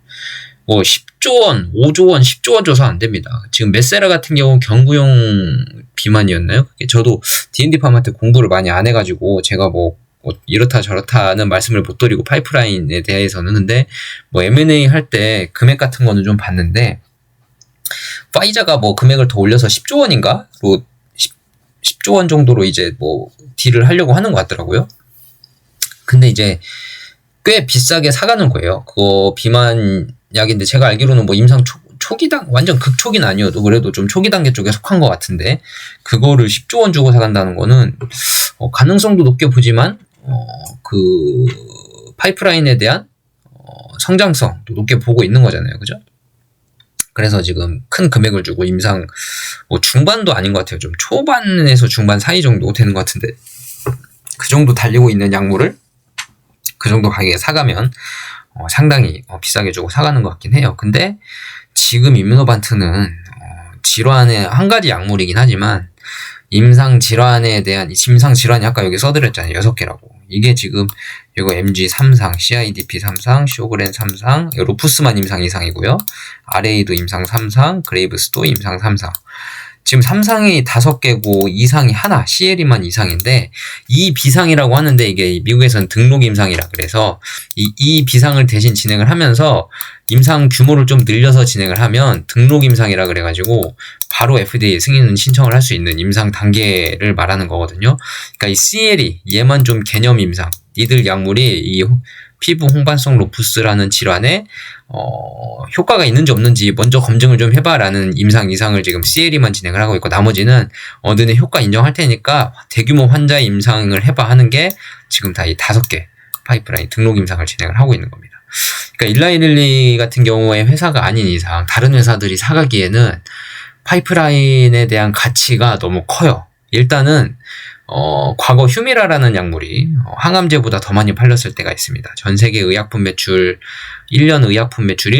Speaker 1: 뭐 10조 원, 5조 원, 10조 원 줘서 안 됩니다. 지금 메세라 같은 경우 경구용 비만이었나요? 저도 D&D팜한테 공부를 많이 안 해가지고 제가 뭐 이렇다 저렇다는 말씀을 못 드리고, 파이프라인에 대해서는. 근데 뭐 M&A 할 때 금액 같은 거는 좀 봤는데, 파이자가 뭐 금액을 더 올려서 10조 원인가? 10조 원 정도로 이제 뭐 딜을 하려고 하는 것 같더라고요. 근데 이제 꽤 비싸게 사가는 거예요. 그거 비만약인데 제가 알기로는 뭐 임상 초기단, 완전 극초기는 아니어도 그래도 좀 초기 단계 쪽에 속한 것 같은데, 그거를 10조 원 주고 사간다는 거는 가능성도 높게 보지만 그 파이프라인에 대한 성장성도 높게 보고 있는 거잖아요. 그죠? 그래서 지금 큰 금액을 주고 임상 뭐 중반도 아닌 것 같아요. 좀 초반에서 중반 사이 정도 되는 것 같은데 그 정도 달리고 있는 약물을 그 정도 가격에 사가면 상당히 비싸게 주고 사가는 것 같긴 해요. 근데 지금 임무노반트는 질환의 한 가지 약물이긴 하지만 임상 질환에 대한 임상 질환이 아까 여기 써드렸잖아요. 6개라고. 이게 지금 이거 MG 3상, CIDP 3상, 쇼그렌 3상, 루푸스만 임상 2상이고요. RA도 임상 3상, 그레이브스도 임상 3상. 지금 3상이 5개고 2상이 하나, CLE만 2상인데 이 비상이라고 하는데 이게 미국에서는 등록 임상이라 그래서 이 비상을 대신 진행을 하면서 임상 규모를 좀 늘려서 진행을 하면 등록 임상이라 그래가지고 바로 FDA 승인 신청을 할 수 있는 임상 단계를 말하는 거거든요. 그러니까 이 CLE 얘만 좀 개념 임상. 이들 약물이 이 피부 홍반성 루푸스라는 질환에 효과가 있는지 없는지 먼저 검증을 좀 해봐라는 임상 이상을 지금 CLE만 진행을 하고 있고 나머지는 너네 효과 인정할 테니까 대규모 환자 임상을 해봐 하는 게 지금 다 이 5개 파이프라인 등록 임상을 진행을 하고 있는 겁니다. 그러니까 일라이릴리 같은 경우에 회사가 아닌 이상 다른 회사들이 사가기에는 파이프라인에 대한 가치가 너무 커요. 일단은 과거 휴미라라는 약물이 항암제보다 더 많이 팔렸을 때가 있습니다. 전 세계 의약품 매출 1년 의약품 매출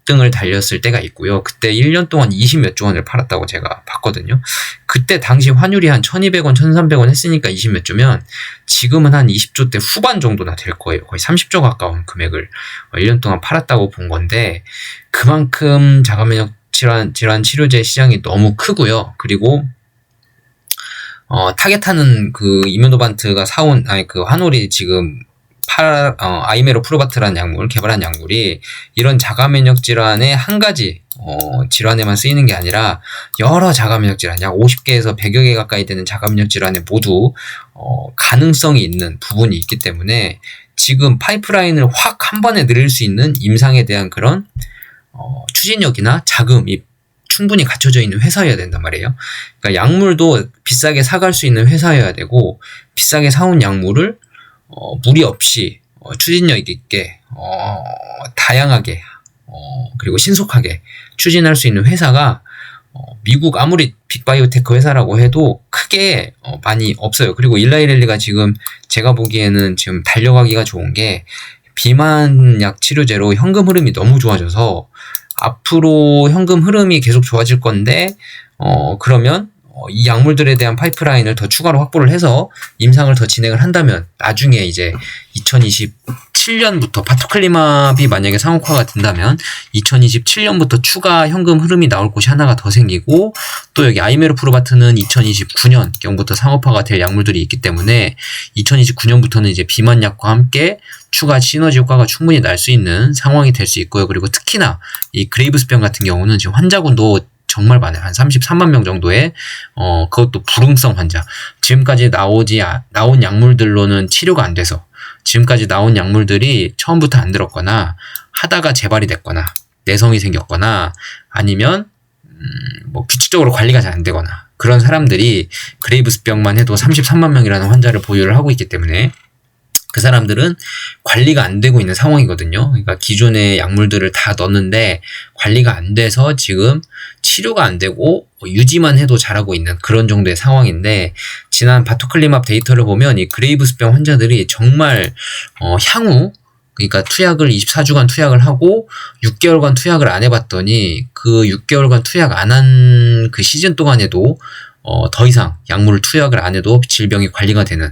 Speaker 1: 1등을 달렸을 때가 있고요. 그때 1년 동안 20몇 조 원을 팔았다고 제가 봤거든요. 그때 당시 환율이 한 1200원, 1300원 했으니까 20몇 조면 지금은 한 20조대 후반 정도나 될 거예요. 거의 30조 가까운 금액을 1년 동안 팔았다고 본 건데 그만큼 자가면역 질환 치료제 시장이 너무 크고요. 그리고 타겟하는 그 이뮤노반트가 사온 그 환홀이 지금 아이메로프로바트라는 약물 개발한 약물이 이런 자가면역 질환의 한 가지 질환에만 쓰이는 게 아니라 여러 자가면역 질환 약 50개에서 100여 개 가까이 되는 자가면역 질환에 모두 가능성이 있는 부분이 있기 때문에 지금 파이프라인을 확 한 번에 늘릴 수 있는 임상에 대한 그런 추진력이나 자금이 충분히 갖춰져 있는 회사여야 된단 말이에요. 그러니까 약물도 비싸게 사갈 수 있는 회사여야 되고 비싸게 사온 약물을 무리 없이 추진력 있게 다양하게 그리고 신속하게 추진할 수 있는 회사가 미국 아무리 빅바이오테크 회사라고 해도 크게 많이 없어요. 그리고 일라이렐리가 지금 제가 보기에는 지금 달려가기가 좋은 게 비만약 치료제로 현금 흐름이 너무 좋아져서 앞으로 현금 흐름이 계속 좋아질 건데 그러면 이 약물들에 대한 파이프라인을 더 추가로 확보를 해서 임상을 더 진행을 한다면 나중에 이제 2027년부터 파토클리맙이 만약에 상업화가 된다면 2027년부터 추가 현금 흐름이 나올 곳이 하나가 더 생기고 또 여기 아이메로프로바트는 2029년경부터 상업화가 될 약물들이 있기 때문에 2029년부터는 이제 비만약과 함께 추가 시너지 효과가 충분히 날 수 있는 상황이 될 수 있고요. 그리고 특히나 이 그레이브스병 같은 경우는 지금 환자군도 정말 많아요. 한 33만 명 정도의 그것도 불응성 환자. 지금까지 나온 약물들로는 치료가 안 돼서 지금까지 나온 약물들이 처음부터 안 들었거나 하다가 재발이 됐거나 내성이 생겼거나 아니면 뭐 규칙적으로 관리가 잘 안 되거나 그런 사람들이 그레이브스병만 해도 33만 명이라는 환자를 보유를 하고 있기 때문에 그 사람들은 관리가 안 되고 있는 상황이거든요. 그러니까 기존의 약물들을 다 넣었는데 관리가 안 돼서 지금 치료가 안 되고 유지만 해도 잘하고 있는 그런 정도의 상황인데 지난 바토클리맙 데이터를 보면 이 그레이브스병 환자들이 정말 향후 그러니까 투약을 24주간 투약을 하고 6개월간 투약을 안 해봤더니 그 6개월간 투약 안 한 그 시즌 동안에도 더 이상 약물을 투약을 안 해도 질병이 관리가 되는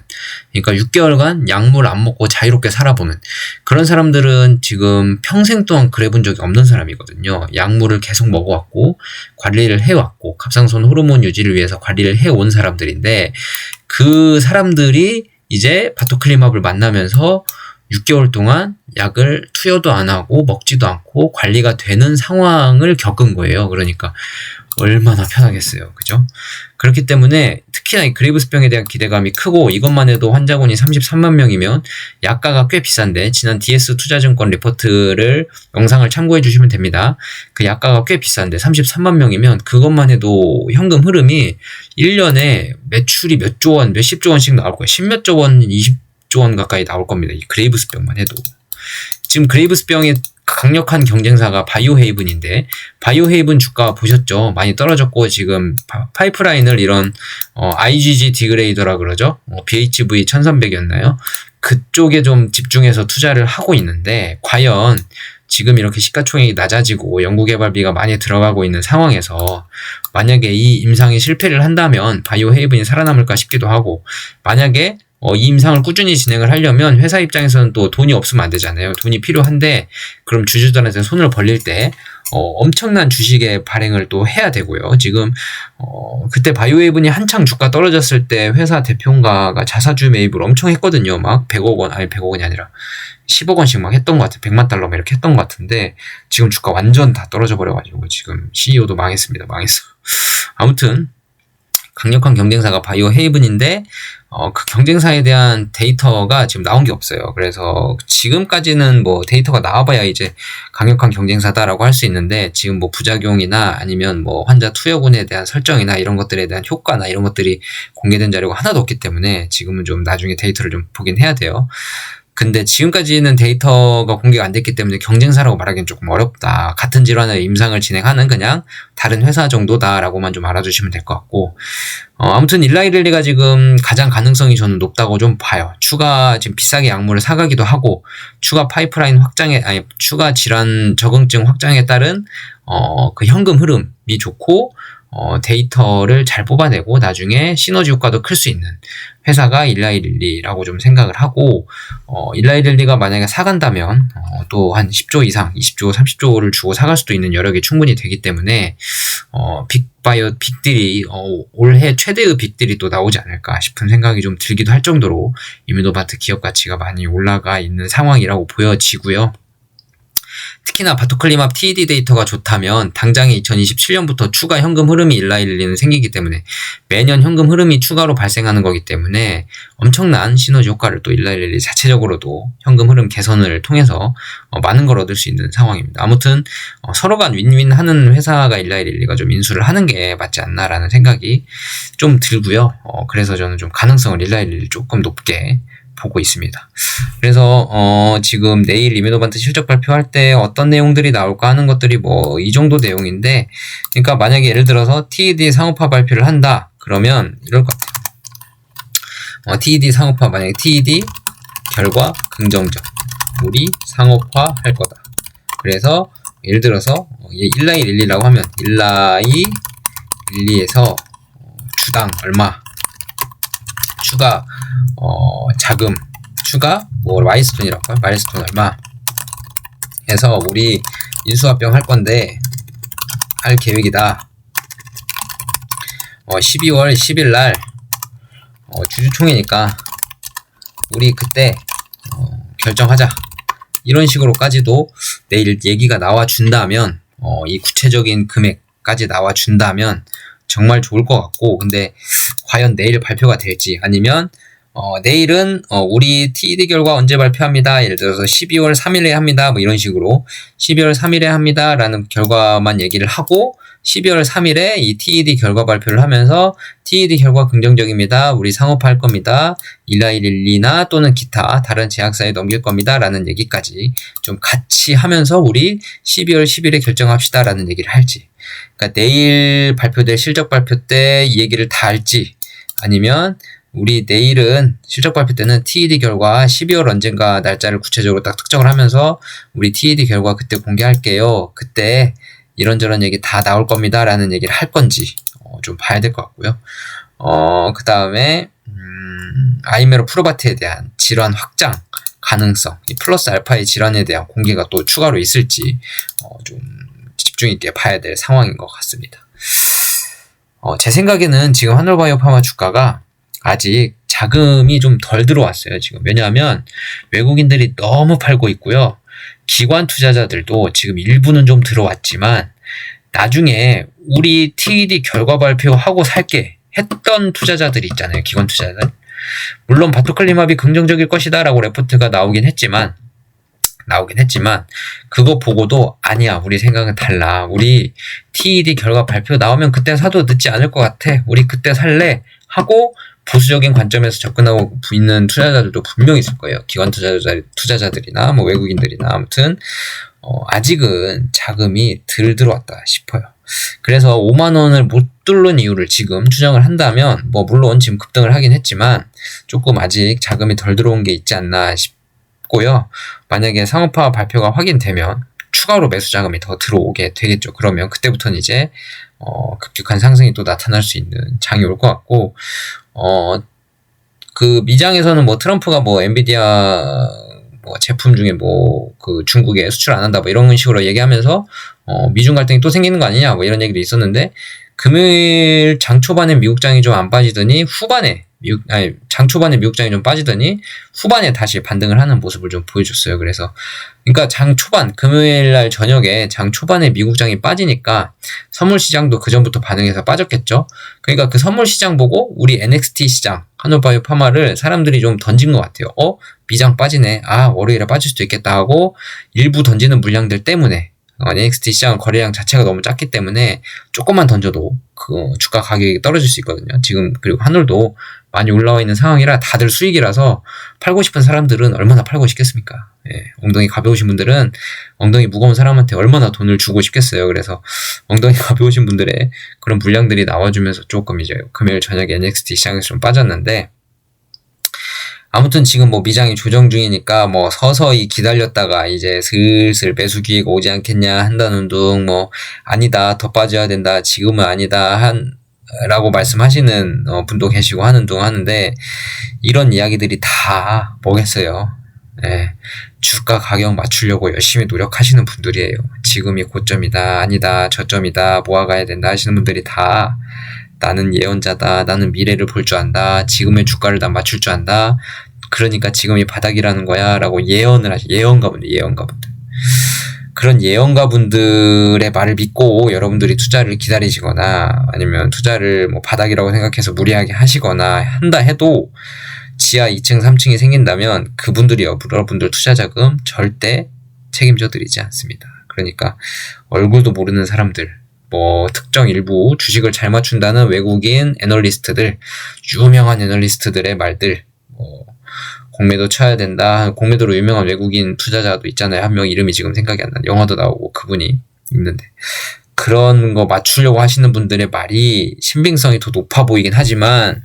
Speaker 1: 그러니까 6개월간 약물 안 먹고 자유롭게 살아보는 그런 사람들은 지금 평생 동안 그래본 적이 없는 사람이거든요. 약물을 계속 먹어왔고 관리를 해왔고 갑상선 호르몬 유지를 위해서 관리를 해온 사람들인데 그 사람들이 이제 바토클리맙을 만나면서 6개월 동안 약을 투여도 안 하고 먹지도 않고 관리가 되는 상황을 겪은 거예요. 그러니까 얼마나 편하겠어요. 그죠? 그렇기 때문에 특히나 이 그레이브스병에 대한 기대감이 크고 이것만 해도 환자군이 33만 명이면 약가가 꽤 비싼데 지난 DS 투자증권 리포트를 영상을 참고해 주시면 됩니다. 그 약가가 꽤 비싼데 33만 명이면 그것만 해도 현금 흐름이 1년에 매출이 몇 조 원, 몇십 조 원씩 나올 거예요. 10몇 조 원, 20 6조 원 가까이 나올 겁니다. 이 그레이브스병만 해도. 지금 그레이브스병의 강력한 경쟁사가 바이오헤이븐인데, 바이오헤이븐 주가 보셨죠? 많이 떨어졌고, 지금 파이프라인을 이런 IgG 디그레이더라 그러죠? BHV 1300이었나요? 그쪽에 좀 집중해서 투자를 하고 있는데, 과연 지금 이렇게 시가총액이 낮아지고 연구개발비가 많이 들어가고 있는 상황에서 만약에 이 임상이 실패를 한다면 바이오헤이븐이 살아남을까 싶기도 하고, 만약에 이 임상을 꾸준히 진행을 하려면 회사 입장에서는 또 돈이 없으면 안 되잖아요. 돈이 필요한데, 그럼 주주들한테 손을 벌릴 때 엄청난 주식의 발행을 또 해야 되고요. 지금 그때 바이오웨이븐이 한창 주가 떨어졌을 때 회사 대표가가 자사주 매입을 엄청 했거든요. 막 100억 원, 아니 100억 원이 아니라 10억 원씩 막 했던 것 같아요. 100만 달러 막 이렇게 했던 것 같은데, 지금 주가 완전 다 떨어져 버려가지고 지금 CEO도 망했습니다. 망했어. 아무튼 강력한 경쟁사가 바이오헤이븐인데, 그 경쟁사에 대한 데이터가 지금 나온 게 없어요. 그래서 지금까지는 뭐 데이터가 나와봐야 이제 강력한 경쟁사다라고 할 수 있는데, 지금 뭐 부작용이나 아니면 뭐 환자 투여군에 대한 설정이나 이런 것들에 대한 효과나 이런 것들이 공개된 자료가 하나도 없기 때문에 지금은 좀 나중에 데이터를 좀 보긴 해야 돼요. 근데 지금까지는 데이터가 공개가 안 됐기 때문에 경쟁사라고 말하기는 조금 어렵다. 같은 질환의 임상을 진행하는 그냥 다른 회사 정도다라고만 좀 알아주시면 될 것 같고, 아무튼 일라이릴리가 지금 가장 가능성이 저는 높다고 좀 봐요. 추가 지금 비싸게 약물을 사가기도 하고, 추가 파이프라인 확장에, 아니 추가 질환 적응증 확장에 따른 그 현금 흐름이 좋고, 데이터를 잘 뽑아내고 나중에 시너지 효과도 클 수 있는 회사가 일라이릴리라고 좀 생각을 하고, 일라이릴리가 만약에 사간다면 또 한 10조 이상, 20조, 30조를 주고 사갈 수도 있는 여력이 충분히 되기 때문에 빅바이오 빅딜이 올해 최대의 빅딜이 또 나오지 않을까 싶은 생각이 좀 들기도 할 정도로 이뮤노바트 기업 가치가 많이 올라가 있는 상황이라고 보여지고요. 특히나 바토클리맙 TED 데이터가 좋다면 당장에 2027년부터 추가 현금 흐름이 일라이릴리는 생기기 때문에 매년 현금 흐름이 추가로 발생하는 거기 때문에 엄청난 시너지 효과를 또 일라이릴리 자체적으로도 현금 흐름 개선을 통해서 많은 걸 얻을 수 있는 상황입니다. 아무튼 서로 간 윈윈 하는 회사가 일라이릴리가 좀 인수를 하는 게 맞지 않나라는 생각이 좀 들고요. 그래서 저는 좀 가능성을 일라이릴리 조금 높게 보고 있습니다. 그래서 지금 내일 이뮤노반트 실적 발표할 때 어떤 내용들이 나올까 하는 것들이 뭐 이 정도 내용인데, 그러니까 만약에 예를 들어서 TED 상업화 발표를 한다 그러면 이럴 것 같아요. TED 상업화, 만약에 TED 결과 긍정적, 우리 상업화 할 거다. 그래서 예를 들어서 일라이릴리라고 하면 일라이릴리에서 주당 얼마 추가 자금 추가 뭐 마일스톤이라고 해요. 마일스톤 얼마 해서 우리 인수합병 할 건데 할 계획이다. 12월 10일 날 주주총회니까 우리 그때 결정하자. 이런 식으로까지도 내일 얘기가 나와 준다면, 이 구체적인 금액까지 나와 준다면 정말 좋을 것 같고, 근데 과연 내일 발표가 될지, 아니면 내일은 우리 TED 결과 언제 발표합니다. 예를 들어서 12월 3일에 합니다. 뭐 이런 식으로 12월 3일에 합니다. 라는 결과만 얘기를 하고 12월 3일에 이 TED 결과 발표를 하면서 TED 결과 긍정적입니다. 우리 상업화할 겁니다. 일라이릴리나 또는 기타 다른 제약사에 넘길 겁니다. 라는 얘기까지 좀 같이 하면서 우리 12월 10일에 결정합시다. 라는 얘기를 할지, 그러니까 내일 발표될 실적 발표 때 이 얘기를 다 할지, 아니면 우리 내일은 실적 발표 때는 TED 결과 12월 언젠가 날짜를 구체적으로 딱 특정을 하면서 우리 TED 결과 그때 공개할게요. 그때 이런저런 얘기 다 나올 겁니다. 라는 얘기를 할 건지 좀 봐야 될 것 같고요. 그 다음에 아이메로 프로바트에 대한 질환 확장 가능성, 이 플러스 알파의 질환에 대한 공개가 또 추가로 있을지 좀 집중 있게 봐야 될 상황인 것 같습니다. 제 생각에는 지금 한올바이오파마 주가가 아직 자금이 좀 덜 들어왔어요, 지금. 왜냐하면 외국인들이 너무 팔고 있고요. 기관 투자자들도 지금 일부는 좀 들어왔지만 나중에 우리 TED 결과 발표하고 살게 했던 투자자들이 있잖아요, 기관 투자자들. 물론 바토클리맙이 긍정적일 것이다 라고 레포트가 나오긴 했지만 그거 보고도 아니야, 우리 생각은 달라. 우리 TED 결과 발표 나오면 그때 사도 늦지 않을 것 같아. 우리 그때 살래? 하고 보수적인 관점에서 접근하고 있는 투자자들도 분명히 있을 거예요. 기관 투자자들이나 뭐 외국인들이나 아무튼 아직은 자금이 덜 들어왔다 싶어요. 그래서 5만 원을 못 뚫는 이유를 지금 추정을 한다면 뭐 물론 지금 급등을 하긴 했지만 조금 아직 자금이 덜 들어온 게 있지 않나 싶고요. 만약에 상업화 발표가 확인되면 추가로 매수 자금이 더 들어오게 되겠죠. 그러면 그때부터는 이제 급격한 상승이 또 나타날 수 있는 장이 올 것 같고 그 미장에서는 뭐 트럼프가 뭐 엔비디아 뭐 제품 중에 뭐 그 중국에 수출 안 한다 뭐 이런 식으로 얘기하면서 미중 갈등이 또 생기는 거 아니냐 뭐 이런 얘기도 있었는데 금요일 장 초반에 미국장이 좀 안 빠지더니 후반에 장 초반에 미국장이 좀 빠지더니 후반에 다시 반등을 하는 모습을 좀 보여줬어요. 그래서 그러니까 장 초반 금요일 날 저녁에 장 초반에 미국장이 빠지니까 선물 시장도 그 전부터 반응해서 빠졌겠죠. 그러니까 그 선물 시장 보고 우리 NXT 시장 한올바이오 파마를 사람들이 좀 던진 것 같아요. 미장 빠지네. 월요일에 빠질 수도 있겠다 하고 일부 던지는 물량들 때문에 NXT 시장 거래량 자체가 너무 작기 때문에 조금만 던져도 그 주가 가격이 떨어질 수 있거든요. 지금 그리고 한올도 많이 올라와 있는 상황이라 다들 수익이라서 팔고 싶은 사람들은 얼마나 팔고 싶겠습니까? 엉덩이 가벼우신 분들은 엉덩이 무거운 사람한테 얼마나 돈을 주고 싶겠어요. 그래서 엉덩이 가벼우신 분들의 그런 물량들이 나와주면서 조금 이제 금요일 저녁에 NXT 시장에서 좀 빠졌는데 아무튼 지금 뭐 미장이 조정 중이니까 뭐 서서히 기다렸다가 이제 슬슬 매수 기회가 오지 않겠냐 한다는 둥 뭐 아니다 더 빠져야 된다 지금은 아니다 라고 말씀하시는 분도 계시고 하는 둥 하는데 이런 이야기들이 다 뭐겠어요. 주가 가격 맞추려고 열심히 노력하시는 분들이에요. 지금이 고점이다 아니다 저점이다 모아가야 된다 하시는 분들이 다 나는 예언자다. 나는 미래를 볼 줄 안다. 지금의 주가를 다 맞출 줄 안다. 그러니까 지금이 바닥이라는 거야 라고 예언을 하시 예언가분들 그런 예언가분들의 말을 믿고 여러분들이 투자를 기다리시거나 아니면 투자를 뭐 바닥이라고 생각해서 무리하게 하시거나 한다 해도 지하 2층 3층이 생긴다면 그분들이 여러분들 투자자금 절대 책임져 드리지 않습니다. 그러니까 얼굴도 모르는 사람들 뭐 특정 일부 주식을 잘 맞춘다는 외국인 애널리스트들 유명한 애널리스트들의 말들 뭐 공매도 쳐야 된다 공매도로 유명한 외국인 투자자도 있잖아요. 한 명 이름이 지금 생각이 안 나는데 영화도 나오고 그분이 있는데 그런 거 맞추려고 하시는 분들의 말이 신빙성이 더 높아 보이긴 하지만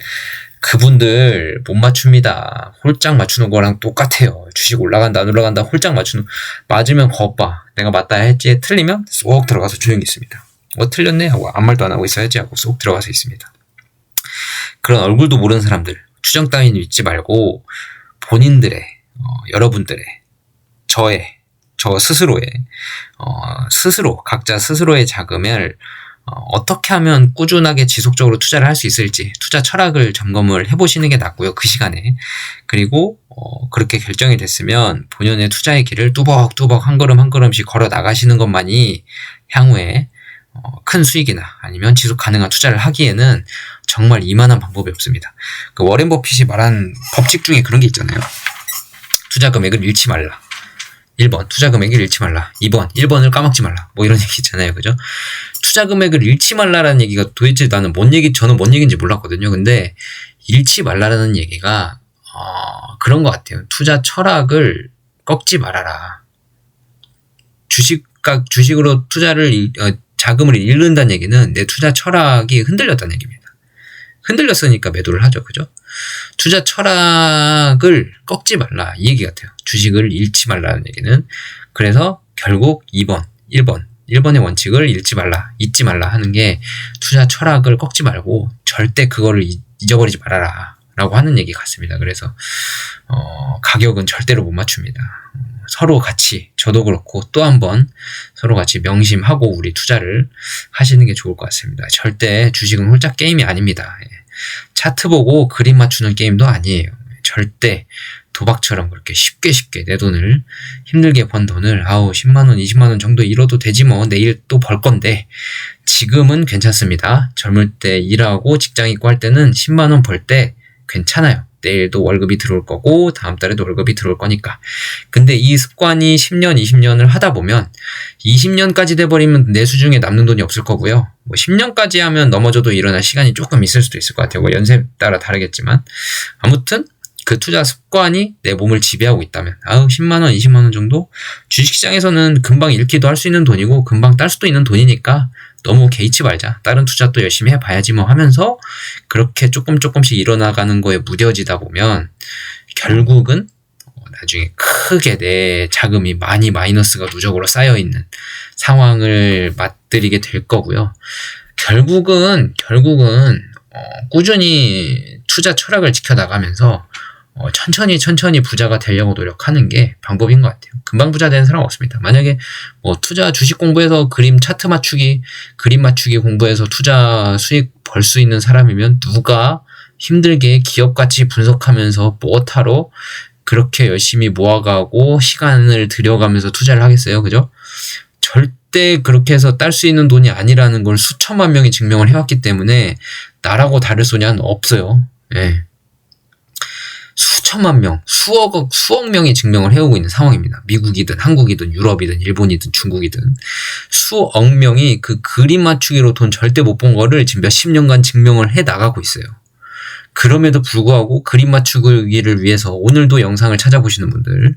Speaker 1: 그분들 못 맞춥니다. 홀짝 맞추는 거랑 똑같아요. 주식 올라간다 안 올라간다 홀짝 맞으면 거봐 내가 맞다 했지 틀리면 쏙 들어가서 조용히 있습니다. 틀렸네 하고 아무 말도 안 하고 있어야지 하고 쏙 들어가서 있습니다. 그런 얼굴도 모르는 사람들 추정 따위는 믿지 말고 본인들의 여러분들의 저 스스로의 스스로 각자 스스로의 자금을 어떻게 하면 꾸준하게 지속적으로 투자를 할 수 있을지 투자 철학을 점검을 해보시는 게 낫고요. 그 시간에 그리고 그렇게 결정이 됐으면 본연의 투자의 길을 뚜벅뚜벅 한 걸음 한 걸음씩 걸어 나가시는 것만이 향후에 큰 수익이나 아니면 지속 가능한 투자를 하기에는 정말 이만한 방법이 없습니다. 그 워렌 버핏이 말한 법칙 중에 그런 게 있잖아요. 투자 금액을 잃지 말라. 1번 투자 금액을 잃지 말라. 2번 1번을 까먹지 말라. 뭐 이런 얘기 있잖아요. 그죠? 투자 금액을 잃지 말라라는 얘기가 도대체 저는 뭔 얘기인지 몰랐거든요. 근데 잃지 말라라는 얘기가 그런 것 같아요. 투자 철학을 꺾지 말아라. 주식으로 자금을 잃는다는 얘기는 내 투자 철학이 흔들렸다는 얘기입니다. 흔들렸으니까 매도를 하죠. 그죠? 투자 철학을 꺾지 말라. 이 얘기 같아요. 주식을 잃지 말라는 얘기는. 그래서 결국 1번의 원칙을 잃지 말라 하는 게 투자 철학을 꺾지 말고 절대 그거를 잊어버리지 말아라. 라고 하는 얘기 같습니다. 그래서, 가격은 절대로 못 맞춥니다. 서로 같이 저도 그렇고 또 한 번 서로 같이 명심하고 우리 투자를 하시는 게 좋을 것 같습니다. 절대 주식은 홀짝 게임이 아닙니다. 차트 보고 그림 맞추는 게임도 아니에요. 절대 도박처럼 그렇게 쉽게 내 돈을 힘들게 번 돈을 10만원 20만원 정도 잃어도 되지 뭐 내일 또 벌 건데 지금은 괜찮습니다. 젊을 때 일하고 직장 있고 할 때는 10만원 벌 때 괜찮아요. 내일도 월급이 들어올 거고 다음 달에도 월급이 들어올 거니까. 근데 이 습관이 10년, 20년을 하다 보면 20년까지 돼버리면 내 수중에 남는 돈이 없을 거고요. 뭐 10년까지 하면 넘어져도 일어날 시간이 조금 있을 수도 있을 것 같아요. 뭐 연세 따라 다르겠지만 아무튼 그 투자 습관이 내 몸을 지배하고 있다면 10만원, 20만원 정도? 주식시장에서는 금방 잃기도 할 수 있는 돈이고 금방 딸 수도 있는 돈이니까 너무 개의치 말자. 다른 투자 또 열심히 해봐야지 뭐 하면서 그렇게 조금씩 일어나가는 거에 무뎌지다 보면 결국은 나중에 크게 내 자금이 많이 마이너스가 누적으로 쌓여있는 상황을 맞들이게 될 거고요. 결국은 꾸준히 투자 철학을 지켜나가면서 천천히 부자가 되려고 노력하는 게 방법인 것 같아요. 금방 부자 되는 사람 없습니다. 만약에 뭐 투자 주식 공부해서 차트 맞추기, 그림 맞추기 공부해서 투자 수익 벌 수 있는 사람이면 누가 힘들게 기업 가치 분석하면서 뭐하러 그렇게 열심히 모아가고 시간을 들여가면서 투자를 하겠어요. 그죠? 절대 그렇게 해서 딸 수 있는 돈이 아니라는 걸 수천만 명이 증명을 해왔기 때문에 나라고 다를 소냐는 없어요. 예. 수천만 명, 수억 명이 증명을 해오고 있는 상황입니다. 미국이든 한국이든 유럽이든 일본이든 중국이든 수억 명이 그 그림 맞추기로 돈 절대 못 번 거를 지금 몇십 년간 증명을 해 나가고 있어요. 그럼에도 불구하고 그림 맞추기를 위해서 오늘도 영상을 찾아보시는 분들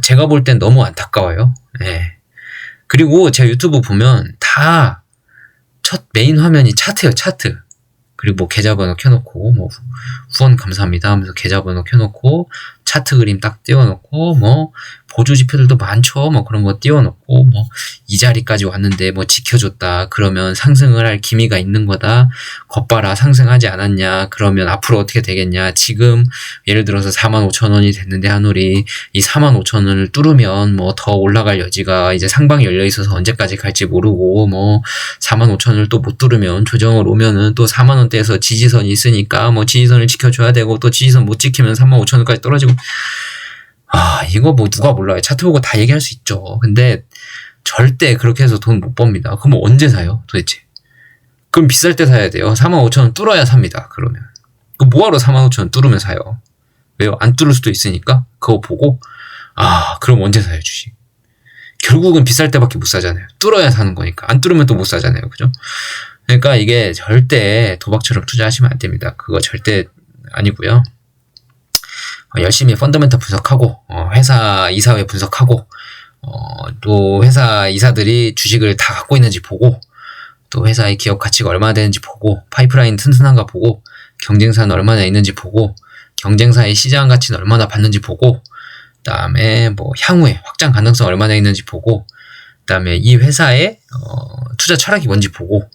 Speaker 1: 제가 볼 땐 너무 안타까워요. 네. 그리고 제가 유튜브 보면 다 첫 메인 화면이 차트예요. 차트. 그리고 뭐 계좌번호 켜놓고 뭐 후원 감사합니다 하면서 계좌번호 켜놓고 차트 그림 딱 띄워놓고 뭐 보조 지표들도 많죠. 뭐 그런 거 띄워놓고 뭐 이 자리까지 왔는데 뭐 지켜줬다. 그러면 상승을 할 기미가 있는 거다. 겉봐라 상승하지 않았냐. 그러면 앞으로 어떻게 되겠냐. 지금 예를 들어서 45,000원이 됐는데 한올이 이 45,000원을 뚫으면 뭐 더 올라갈 여지가 이제 상방이 열려 있어서 언제까지 갈지 모르고 뭐 45,000원을 또 못 뚫으면 조정을 오면은 또 4만원대에서 지지선이 있으니까 뭐 지지선을 지켜줘야 되고 또 지지선 못 지키면 35,000원까지 떨어지고 이거 뭐 누가 몰라요. 차트 보고 다 얘기할 수 있죠. 근데 절대 그렇게 해서 돈 못 법니다. 그럼 언제 사요 도대체? 그럼 비쌀 때 사야 돼요. 45,000원 뚫어야 삽니다. 그러면 그럼 뭐하러 45,000원 뚫으면 사요? 왜요? 안 뚫을 수도 있으니까 그거 보고 그럼 언제 사요 주식? 결국은 비쌀 때밖에 못 사잖아요. 뚫어야 사는 거니까. 안 뚫으면 또 못 사잖아요. 그죠? 그러니까 이게 절대 도박처럼 투자하시면 안 됩니다. 그거 절대 아니고요. 열심히 펀더멘털 분석하고 회사 이사회 분석하고 또 회사 이사들이 주식을 다 갖고 있는지 보고 또 회사의 기업 가치가 얼마나 되는지 보고 파이프라인 튼튼한가 보고 경쟁사는 얼마나 있는지 보고 경쟁사의 시장 가치는 얼마나 받는지 보고 그다음에 뭐 향후에 확장 가능성 얼마나 있는지 보고 그다음에 이 회사의 투자 철학이 뭔지 보고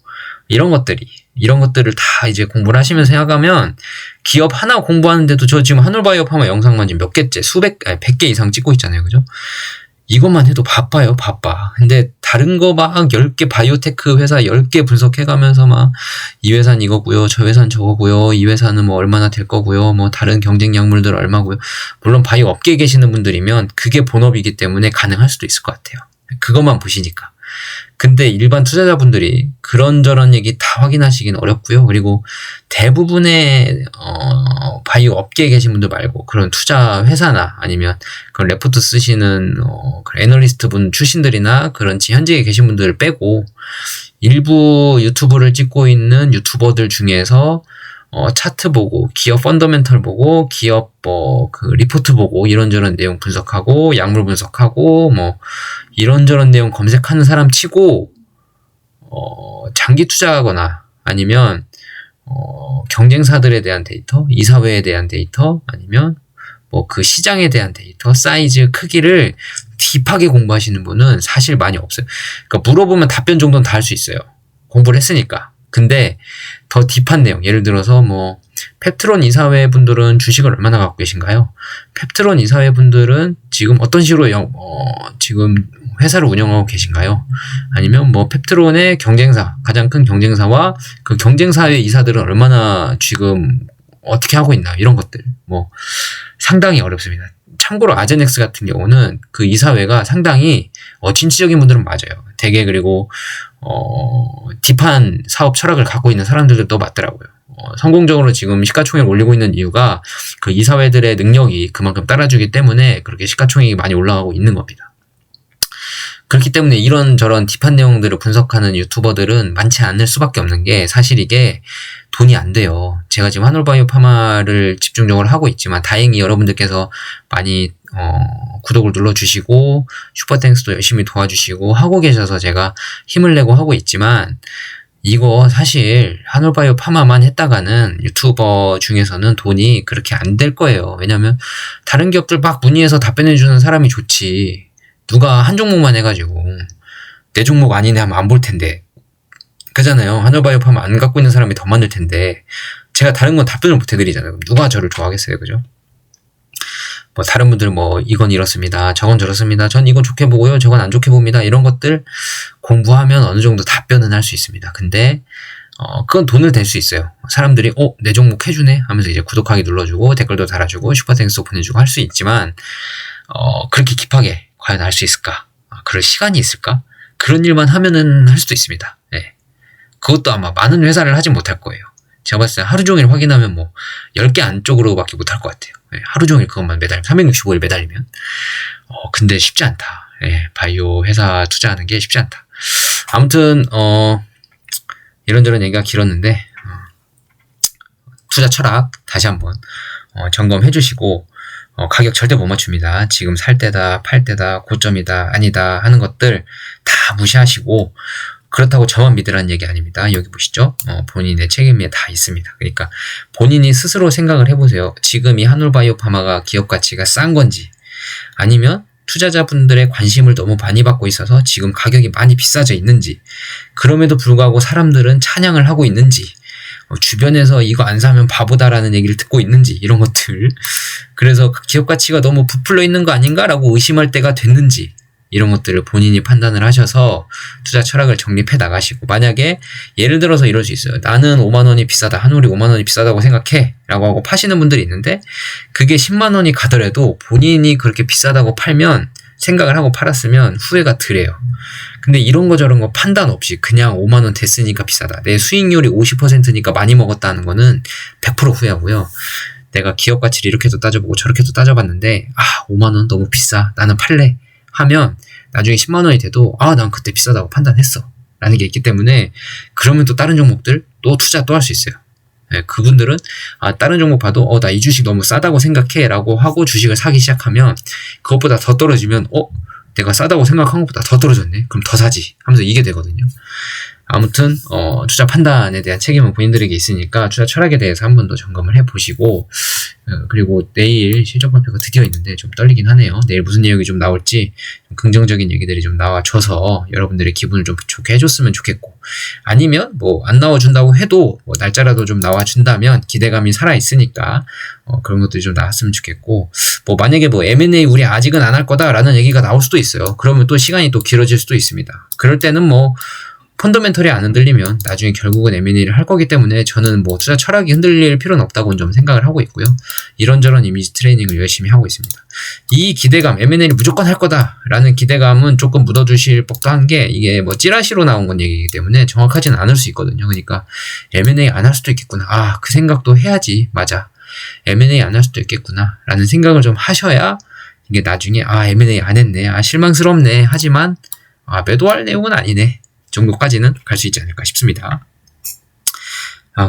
Speaker 1: 이런 것들을 다 이제 공부를 하시면서 해가면 기업 하나 공부하는데도 저 지금 한올바이오 파마 영상만 지금 몇 개째 100개 이상 찍고 있잖아요. 그죠? 이것만 해도 바빠요. 바빠. 근데 다른 거 막 10개 바이오테크 회사 10개 분석해가면서 막 이 회사는 이거고요. 저 회사는 저거고요. 이 회사는 뭐 얼마나 될 거고요. 뭐 다른 경쟁 약물들 얼마고요. 물론 바이오 업계에 계시는 분들이면 그게 본업이기 때문에 가능할 수도 있을 것 같아요. 그것만 보시니까. 근데 일반 투자자분들이 그런저런 얘기 다 확인하시긴 어렵고요. 그리고 대부분의 바이오 업계에 계신 분들 말고 그런 투자 회사나 아니면 그런 레포트 쓰시는 그런 애널리스트 분 출신들이나 그런 현직에 계신 분들을 빼고 일부 유튜브를 찍고 있는 유튜버들 중에서 차트 보고 기업 펀더멘털 보고 기업 그 리포트 보고 이런저런 내용 분석하고 약물 분석하고 뭐 이런저런 내용 검색하는 사람 치고 장기 투자하거나 아니면 경쟁사들에 대한 데이터, 이사회에 대한 데이터 아니면 뭐 그 시장에 대한 데이터, 사이즈, 크기를 딥하게 공부하시는 분은 사실 많이 없어요. 그러니까 물어보면 답변 정도는 다 할 수 있어요. 공부를 했으니까. 근데 더 딥한 내용, 예를 들어서 뭐 펩트론 이사회 분들은 주식을 얼마나 갖고 계신가요? 펩트론 이사회 분들은 지금 어떤 식으로 지금 회사를 운영하고 계신가요? 아니면 뭐 펩트론의 경쟁사, 가장 큰 경쟁사와 그 경쟁사의 이사들은 얼마나 지금 어떻게 하고 있나, 이런 것들 뭐 상당히 어렵습니다. 참고로 아제넥스 같은 경우는 그 이사회가 상당히 진취적인 분들은 맞아요. 되게 그리고 딥한 사업 철학을 갖고 있는 사람들도 맞더라고요. 성공적으로 지금 시가총액을 올리고 있는 이유가 그 이사회들의 능력이 그만큼 따라주기 때문에 그렇게 시가총액이 많이 올라가고 있는 겁니다. 그렇기 때문에 이런저런 딥한 내용들을 분석하는 유튜버들은 많지 않을 수밖에 없는 게 사실 이게 돈이 안 돼요. 제가 지금 한올바이오 파마를 집중적으로 하고 있지만 다행히 여러분들께서 많이 구독을 눌러주시고 슈퍼땡스도 열심히 도와주시고 하고 계셔서 제가 힘을 내고 하고 있지만 이거 사실 한올바이오 파마만 했다가는 유튜버 중에서는 돈이 그렇게 안 될 거예요. 왜냐면 다른 기업들 막 문의해서 답변해주는 사람이 좋지. 누가 한 종목만 해가지고 내 종목 아니네 하면 안 볼 텐데 그잖아요. 한올바이오 파마 안 갖고 있는 사람이 더 많을 텐데 제가 다른 건 답변을 못 해드리잖아요. 그럼 누가 저를 좋아하겠어요, 그죠? 뭐 다른 분들 뭐 이건 이렇습니다, 저건 저렇습니다, 전 이건 좋게 보고요, 저건 안 좋게 봅니다, 이런 것들 공부하면 어느 정도 답변은 할 수 있습니다. 근데 그건 돈을 댈 수 있어요. 사람들이 내 종목 해주네 하면서 이제 구독하기 눌러주고 댓글도 달아주고 슈퍼땡스도 보내주고 할 수 있지만 그렇게 깊하게 과연 알 수 있을까? 그럴 시간이 있을까? 그런 일만 하면은 할 수도 있습니다. 예. 그것도 아마 많은 회사를 하진 못할 거예요. 제가 봤을 때 하루 종일 확인하면 뭐 10개 안쪽으로밖에 못할 것 같아요. 예. 하루 종일 그것만 매달리면 365일 매달리면 근데 쉽지 않다. 예. 바이오 회사 투자하는 게 쉽지 않다. 아무튼 이런저런 얘기가 길었는데 투자 철학 다시 한번 점검해 주시고 가격 절대 못 맞춥니다. 지금 살 때다, 팔 때다, 고점이다, 아니다 하는 것들 다 무시하시고 그렇다고 저만 믿으라는 얘기 아닙니다. 여기 보시죠. 본인의 책임에 다 있습니다. 그러니까 본인이 스스로 생각을 해보세요. 지금 이 한올바이오 파마가 기업 가치가 싼 건지 아니면 투자자분들의 관심을 너무 많이 받고 있어서 지금 가격이 많이 비싸져 있는지 그럼에도 불구하고 사람들은 찬양을 하고 있는지 주변에서 이거 안 사면 바보다라는 얘기를 듣고 있는지 이런 것들 그래서 기업 가치가 너무 부풀려 있는 거 아닌가라고 의심할 때가 됐는지 이런 것들을 본인이 판단을 하셔서 투자 철학을 정립해 나가시고 만약에 예를 들어서 이럴 수 있어요. 나는 5만원이 비싸다. 한올이 5만원이 비싸다고 생각해 라고 하고 파시는 분들이 있는데 그게 10만원이 가더라도 본인이 그렇게 비싸다고 팔면 생각을 하고 팔았으면 후회가 덜해요. 근데 이런 거 저런 거 판단 없이 그냥 5만원 됐으니까 비싸다. 내 수익률이 50%니까 많이 먹었다는 거는 100% 후회하고요. 내가 기업 가치를 이렇게도 따져보고 저렇게도 따져봤는데 5만원 너무 비싸. 나는 팔래. 하면 나중에 10만원이 돼도 난 그때 비싸다고 판단했어. 라는 게 있기 때문에 그러면 또 다른 종목들 또 투자 또 할 수 있어요. 네, 그분들은 다른 종목 봐도 나 이 주식 너무 싸다고 생각해 라고 하고 주식을 사기 시작하면 그것보다 더 떨어지면 내가 싸다고 생각한 것보다 더 떨어졌네. 그럼 더 사지 하면서 이게 되거든요. 아무튼 투자 판단에 대한 책임은 본인들에게 있으니까 투자 철학에 대해서 한 번 더 점검을 해보시고 그리고 내일 실적 발표가 드디어 있는데 좀 떨리긴 하네요. 내일 무슨 내용이 좀 나올지 좀 긍정적인 얘기들이 좀 나와줘서 여러분들의 기분을 좀 좋게 해줬으면 좋겠고 아니면 뭐 안 나와준다고 해도 뭐 날짜라도 좀 나와준다면 기대감이 살아있으니까 그런 것들이 좀 나왔으면 좋겠고 뭐 만약에 뭐 M&A 우리 아직은 안 할 거다라는 얘기가 나올 수도 있어요. 그러면 또 시간이 또 길어질 수도 있습니다. 그럴 때는 뭐 펀더멘털이 안 흔들리면 나중에 결국은 M&A를 할 거기 때문에 저는 뭐 투자 철학이 흔들릴 필요는 없다고 좀 생각을 하고 있고요. 이런저런 이미지 트레이닝을 열심히 하고 있습니다. 이 기대감, M&A를 무조건 할 거다라는 기대감은 조금 묻어두실 법도 한 게 이게 뭐 찌라시로 나온 건 얘기이기 때문에 정확하지는 않을 수 있거든요. 그러니까 M&A 안 할 수도 있겠구나. 그 생각도 해야지. 맞아. M&A 안 할 수도 있겠구나. 라는 생각을 좀 하셔야 이게 나중에 M&A 안 했네. 실망스럽네. 하지만 매도할 내용은 아니네. 정도까지는 갈 수 있지 않을까 싶습니다.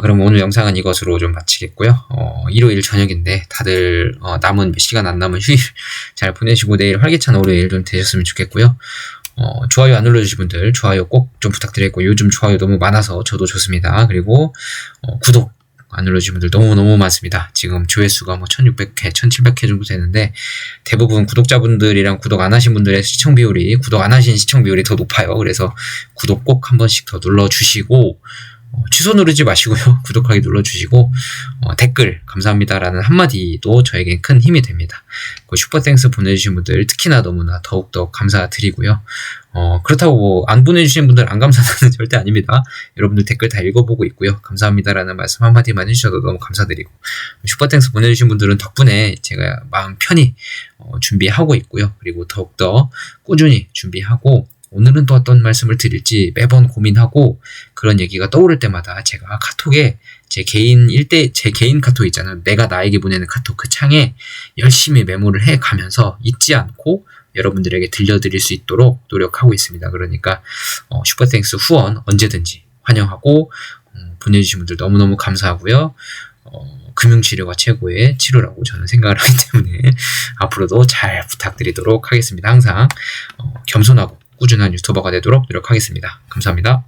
Speaker 1: 그럼 오늘 영상은 이것으로 좀 마치겠고요. 일요일 저녁인데 다들 남은 몇 시간 안 남은 휴일 잘 보내시고 내일 활기찬 월요일 좀 되셨으면 좋겠고요. 좋아요 안 눌러주신 분들 좋아요 꼭 좀 부탁드리겠고 요즘 좋아요 너무 많아서 저도 좋습니다. 그리고 구독 안 눌러주신 분들 너무너무 많습니다. 지금 조회수가 뭐 1600회, 1700회 정도 되는데 대부분 구독자분들이랑 구독 안 하신 분들의 시청 비율이 구독 안 하신 시청 비율이 더 높아요. 그래서 구독 꼭 한 번씩 더 눌러주시고 취소 누르지 마시고요. 구독하기 눌러주시고 댓글 감사합니다라는 한마디도 저에겐 큰 힘이 됩니다. 슈퍼땡스 보내주신 분들 특히나 너무나 더욱더 감사드리고요. 그렇다고 뭐 안 보내주신 분들 안 감사하는 절대 아닙니다. 여러분들 댓글 다 읽어보고 있고요. 감사합니다라는 말씀 한마디만 해주셔도 너무 감사드리고 슈퍼땡스 보내주신 분들은 덕분에 제가 마음 편히 준비하고 있고요. 그리고 더욱더 꾸준히 준비하고 오늘은 또 어떤 말씀을 드릴지 매번 고민하고 그런 얘기가 떠오를 때마다 제가 카톡에 제 제 개인 카톡 있잖아요. 내가 나에게 보내는 카톡 그 창에 열심히 메모를 해 가면서 잊지 않고 여러분들에게 들려드릴 수 있도록 노력하고 있습니다. 그러니까 슈퍼땡스 후원 언제든지 환영하고 보내주신 분들 너무너무 감사하고요. 금융치료가 최고의 치료라고 저는 생각을 하기 때문에 앞으로도 잘 부탁드리도록 하겠습니다. 항상 겸손하고 꾸준한 유튜버가 되도록 노력하겠습니다. 감사합니다.